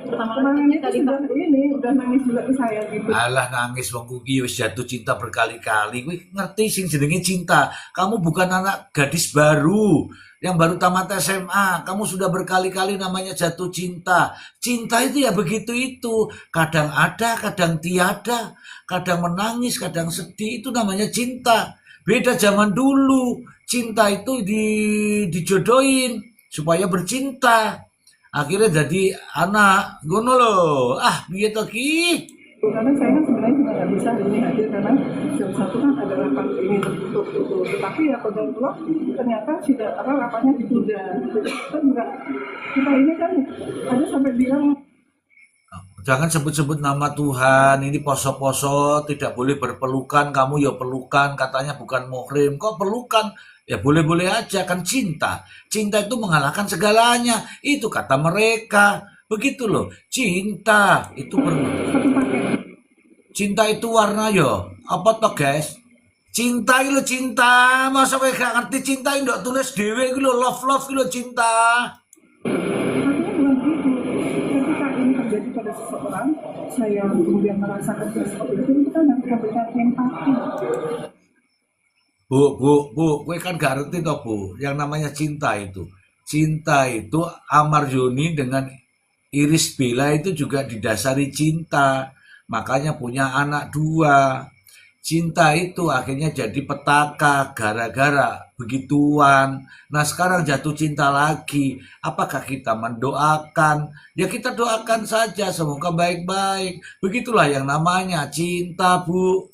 pertama kali kali ini udah nangis juga ke saya gitu. Alah nangis wong kuwi wis jatuh cinta berkali-kali. Kuwi ngerti sing jenenge cinta. Kamu bukan anak gadis baru yang baru tamat SMA. Kamu sudah berkali-kali namanya jatuh cinta. Cinta itu ya begitu itu. Kadang ada, kadang tiada. Kadang menangis, kadang sedih. Itu namanya cinta. Beda zaman dulu. Cinta itu dijodohin supaya bercinta. Akhirnya jadi anak ngono lho. Piye to ki? Karena saya kan sebenarnya juga nggak bisa ini hadir karena jam 1 kan ada rapat ini tertutup gitu. Tetapi ya kebetulan ternyata sudah rapatnya ditunda. Kita juga kita ini kan ada sampai bilang Jangan sebut-sebut nama Tuhan. Ini poso-poso tidak boleh berpelukan. Kamu ya pelukan. Katanya bukan muhrim. Kok pelukan? Ya boleh-boleh aja kan cinta. Cinta itu mengalahkan segalanya. Itu kata mereka. Begitu loh. Cinta itu cinta itu warna yo. Apa toh guys? Cinta itu cinta. Masa kowe gak ngerti cinta ndok tulis dhewe iki lho love itu cinta. ketika ini terjadi pada seseorang, saya kemudian merasakan sesuatu itu kan nanti memberikan empati. Bu, gue kan gak ngerti toh Bu, yang namanya cinta itu. Cinta itu Amar Yoni dengan Iris Bella itu juga didasari cinta. Makanya punya anak 2. Cinta itu akhirnya jadi petaka gara-gara begituan. Nah sekarang jatuh cinta lagi. Apakah kita mendoakan? Ya kita doakan saja semoga baik-baik. Begitulah yang namanya cinta Bu.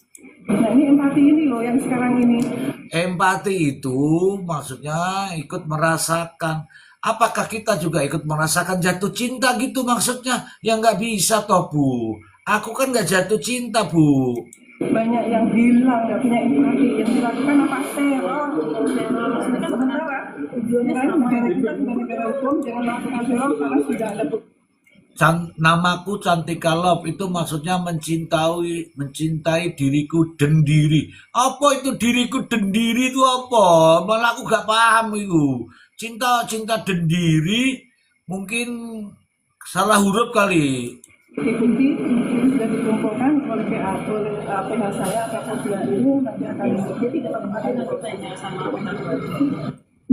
Nah ini empati ini loh yang sekarang ini. Empati itu maksudnya ikut merasakan. Apakah kita juga ikut merasakan jatuh cinta gitu maksudnya? Ya nggak bisa toh Bu. Aku kan nggak jatuh cinta Bu. Banyak yang bilang nggak punya empati, yang dilakukan apa teror. Maksudnya sementara tujuannya sama kita sebagai negara hukum jangan melakukan teror karena sudah ada Namaku Cantika Love itu maksudnya mencintai diriku dendiri. Apa itu diriku dendiri itu apa? Malah aku gak paham itu. Cinta dendiri mungkin salah huruf kali. bukti sudah dikumpulkan oleh PH saya apakah ini nanti akan jadi dalam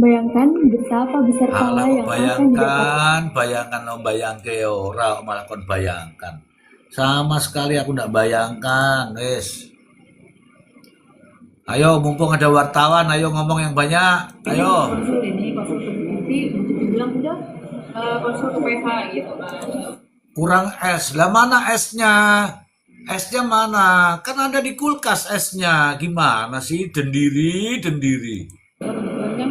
Bayangkan betapa besar pahala yang akan didapatkan. Bayangke ora malah kon bayangkan. Sama sekali aku ndak bayangkan, guys. Ayo mumpung ada wartawan, ayo ngomong yang banyak. Ayo. Konsul ini konsul nanti bilang udah konsul ke PH gitu kan. Kurang es. Lah mana esnya? Esnya mana? Kan ada di kulkas esnya. Gimana sih dendiri? Kebetulan kan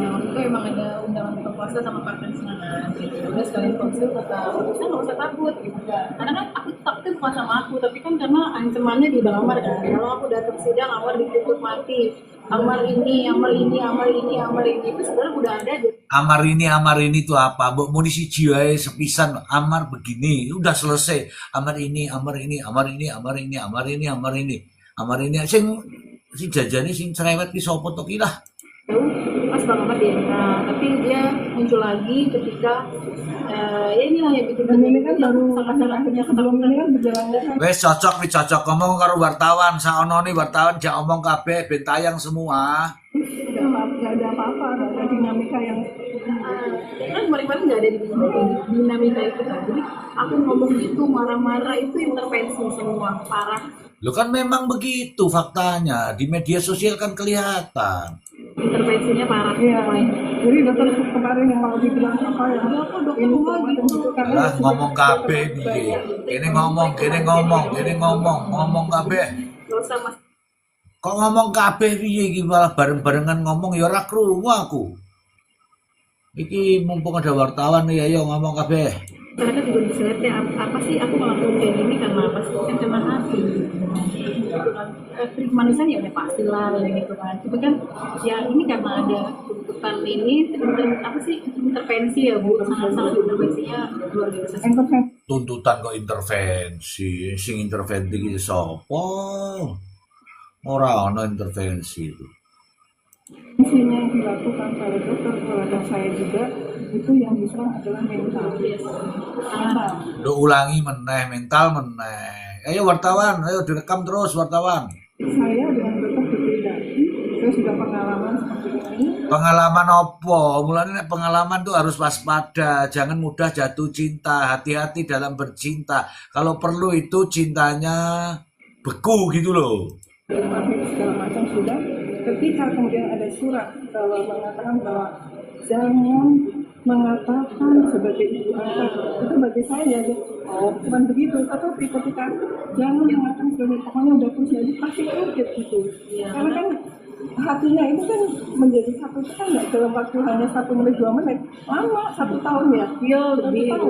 waktu itu emang ada undangan buka puasa konsul sama partner sana gitu. Udah sekalian konsul kata saya nggak usah takut gitu. Karena kan aku takut bukan sama aku, tapi kan karena ancamannya di Bang Amar kan. Kalau aku datang sidang Amar dituntut mati. Amar ini itu sebenarnya udah ada. Amar ini tuh apa? Mbok muni siji wae sepisan Amar begini, udah selesai. Amar ini sing jajane sing cerewet ki sapa to ki lah. Pas Bang Amar dia, tapi dia muncul lagi ketika ya inilah yang bikin ini kan baru akhirnya sebelum ini kan berjalannya kan. Wes cocok ngomong karo wartawan, saonone wartawan jak omong kabeh ben tayang semua. Nggak ada apa-apa, nggak ada dinamika yang kan kemarin nggak ada dinamika itu kan. Jadi aku ngomong gitu marah-marah itu intervensi semua parah. Lo kan memang begitu faktanya, di media sosial kan kelihatan. Intervensinya parah. Iya. Jadi dokter kemarin yang kalau dibilang apa ya? Ini gitu karena Lah ngomong kabeh piye? Kene ngomong kabeh. Nggak usah mas. Kok ngomong kabeh piye iki malah bareng-barengan ngomong ya ora krungu aku. Iki mumpung ada wartawan ya ayo ngomong kabeh. Mereka juga diseleksi apa sih aku ngelakuin kayak gini karena apa sih kan karena hati kemanusiaan ya udah pasti lah gitu kan tapi kan ya ini karena ada tuntutan ini apa sih intervensi ya Bu sangat intervensinya luar biasa Tuntutan kok intervensi sing intervensi iki sapa ora ana intervensi itu fungsinya yang dilakukan pada dokter terhadap saya juga itu yang diserang adalah mental. Lo ulangi mental meneh. Ayo wartawan, ayo direkam terus wartawan. Saya dengan dokter berbeda. Saya sudah pengalaman seperti ini. Pengalaman apa? Mulanya pengalaman tuh harus waspada, jangan mudah jatuh cinta, hati-hati dalam bercinta. Kalau perlu itu cintanya beku gitu loh. Segala macam sudah. Ketika kemudian ada surat bahwa mengatakan bahwa jangan mengatakan sebagai ibu anak itu bagi saya ya cuman begitu tapi ketika jangan mengatakan sebagai pokoknya udah putus jadi pasti kaget gitu karena kan hatinya itu kan menjadi satu kan nggak dalam waktu hanya 1 menit 2 menit lama 1 tahun ya iya lebih aku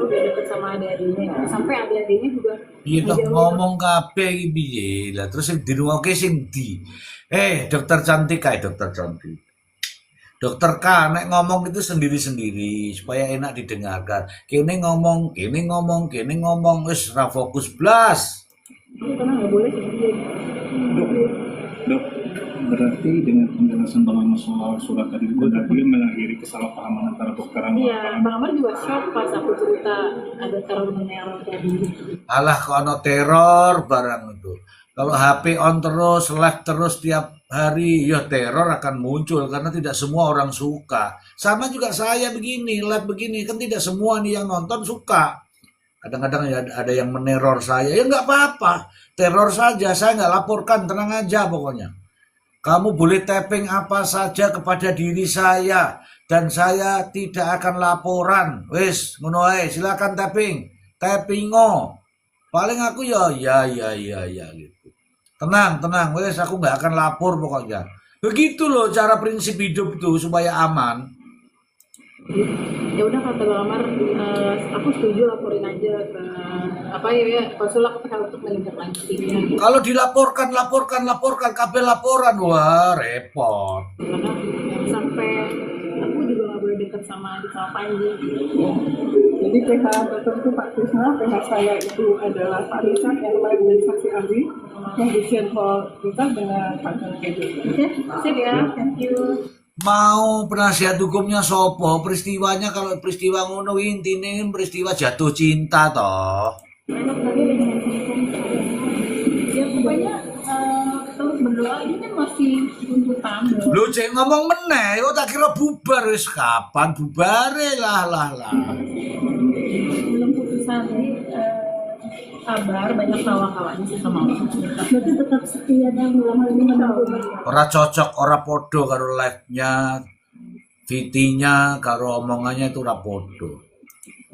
udah deket sama adik-adiknya sampai adik-adiknya juga iya ngomong kabeh iki piye lah terus sing dirungokke sing ndi dokter cantik kayak dokter cantik Dokter K, nek ngomong itu sendiri-sendiri supaya enak didengarkan. Kene ngomong, wis ra fokus blas. Karena nggak boleh seperti Dok, berarti dengan penjelasan Bang Amar soal surat tadi itu berarti mengakhiri kesalahpahaman antara dokter sama iya, Bang Amar juga shock pas aku cerita ada teror tadi. Alah kok ono teror barang itu. Kalau HP on terus, live terus tiap hari, ya teror akan muncul karena tidak semua orang suka. Sama juga saya begini, live begini, kan tidak semua nih yang nonton suka. Kadang-kadang ya ada yang meneror saya, ya nggak apa-apa. Teror saja, saya nggak laporkan, tenang aja pokoknya. Kamu boleh tapping apa saja kepada diri saya, dan saya tidak akan laporan. Wis, ngono ae, silakan tapping. Tappingo. Paling aku ya gitu. Tenang, wes aku nggak akan lapor pokoknya. Begitu loh cara prinsip hidup tuh supaya aman. Ya udah kata Bang Amar, aku setuju laporin aja ke apa ya konsulat untuk menindaklanjutinya. Kalau dilaporkan, kabel laporan, wah repot. Karena sampai aku juga nggak boleh dekat sama Panji. Jadi PH dokter itu Pak Krisna, PH saya itu adalah Pak Richard yang kemarin menjadi saksi ahli yang di hall kita dengan Pak Jokowi. Oke, sip ya, thank you. Mau penasihat hukumnya sopo? Peristiwanya kalau peristiwa ngono intine peristiwa jatuh cinta toh. Ya pokoknya terus berdoa ini kan masih tuntutan. Lu cek ngomong meneh, tak kira bubar wis kapan bubare lah. Belum putusan kabar banyak tawa-tawanya sih sama aku. Berarti tetap setia dan dalam hal ini mendampingi. Ora cocok, ora podo karo live-nya, VT-nya, karo omongannya itu ora podo.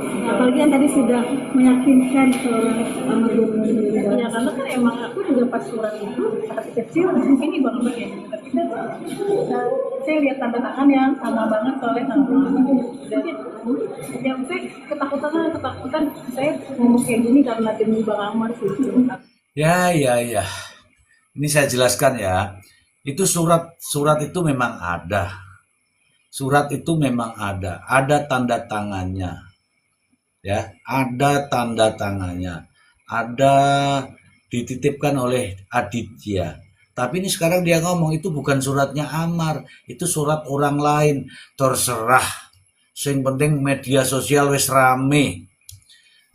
Apalagi yang tadi sudah meyakinkan seorang Amar sendiri. Ya karena kan emang aku juga pas surat itu hati kecil di sini Bang Amar ya. Tapi kan saya lihat tanda tangan yang sama banget soalnya sama jadi yang saya ketakutan saya ngomong kayak gini karena demi Bang Amar sih. Ya. Ini saya jelaskan ya. Itu surat itu memang ada. Surat itu memang ada. Ada tanda tangannya. Ya, ada tanda tangannya. Ada dititipkan oleh Aditya. Tapi ini sekarang dia ngomong itu bukan suratnya Amar, itu surat orang lain. Terserah. Yang penting media sosial wis rame.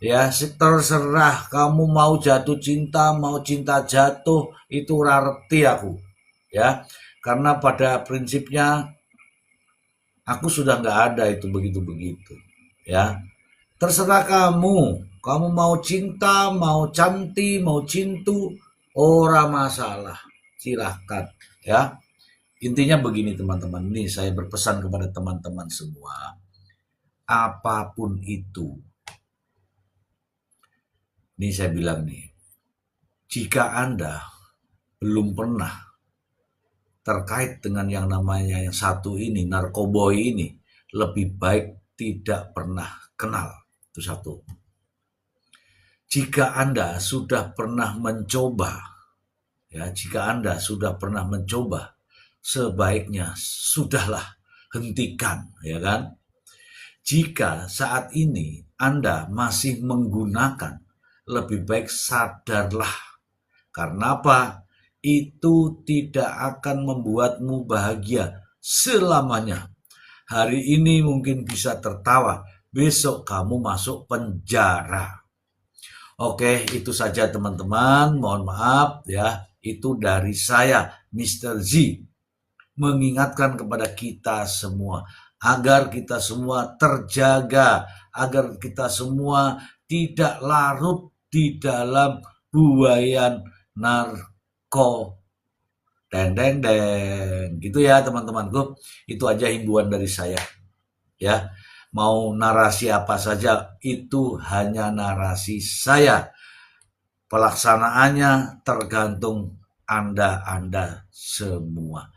Ya, terserah kamu mau jatuh cinta, mau cinta jatuh, itu rarti aku. Ya, karena pada prinsipnya aku sudah nggak ada itu begitu-begitu. Ya, terserah kamu mau cinta, mau cantik, mau cintu, ora masalah. Silahkan, ya. Intinya begini teman-teman, ini saya berpesan kepada teman-teman semua. Apapun itu, ini saya bilang nih, jika Anda belum pernah terkait dengan yang namanya yang satu ini, narkoboy ini, lebih baik tidak pernah kenal. Itu satu. Jika Anda sudah pernah mencoba, ya, jika Anda sudah pernah mencoba, sebaiknya sudahlah hentikan, ya kan? Jika saat ini Anda masih menggunakan, lebih baik sadarlah. Karena apa? Itu tidak akan membuatmu bahagia selamanya. Hari ini mungkin bisa tertawa, besok kamu masuk penjara. Oke, itu saja teman-teman. Mohon maaf ya. Itu dari saya, Mr. Z, mengingatkan kepada kita semua agar kita semua terjaga, agar kita semua tidak larut di dalam buayan narko. Deng. Gitu ya teman-temanku. Itu aja himbauan dari saya. Ya. Mau narasi apa saja, itu hanya narasi saya. Pelaksanaannya tergantung Anda semua.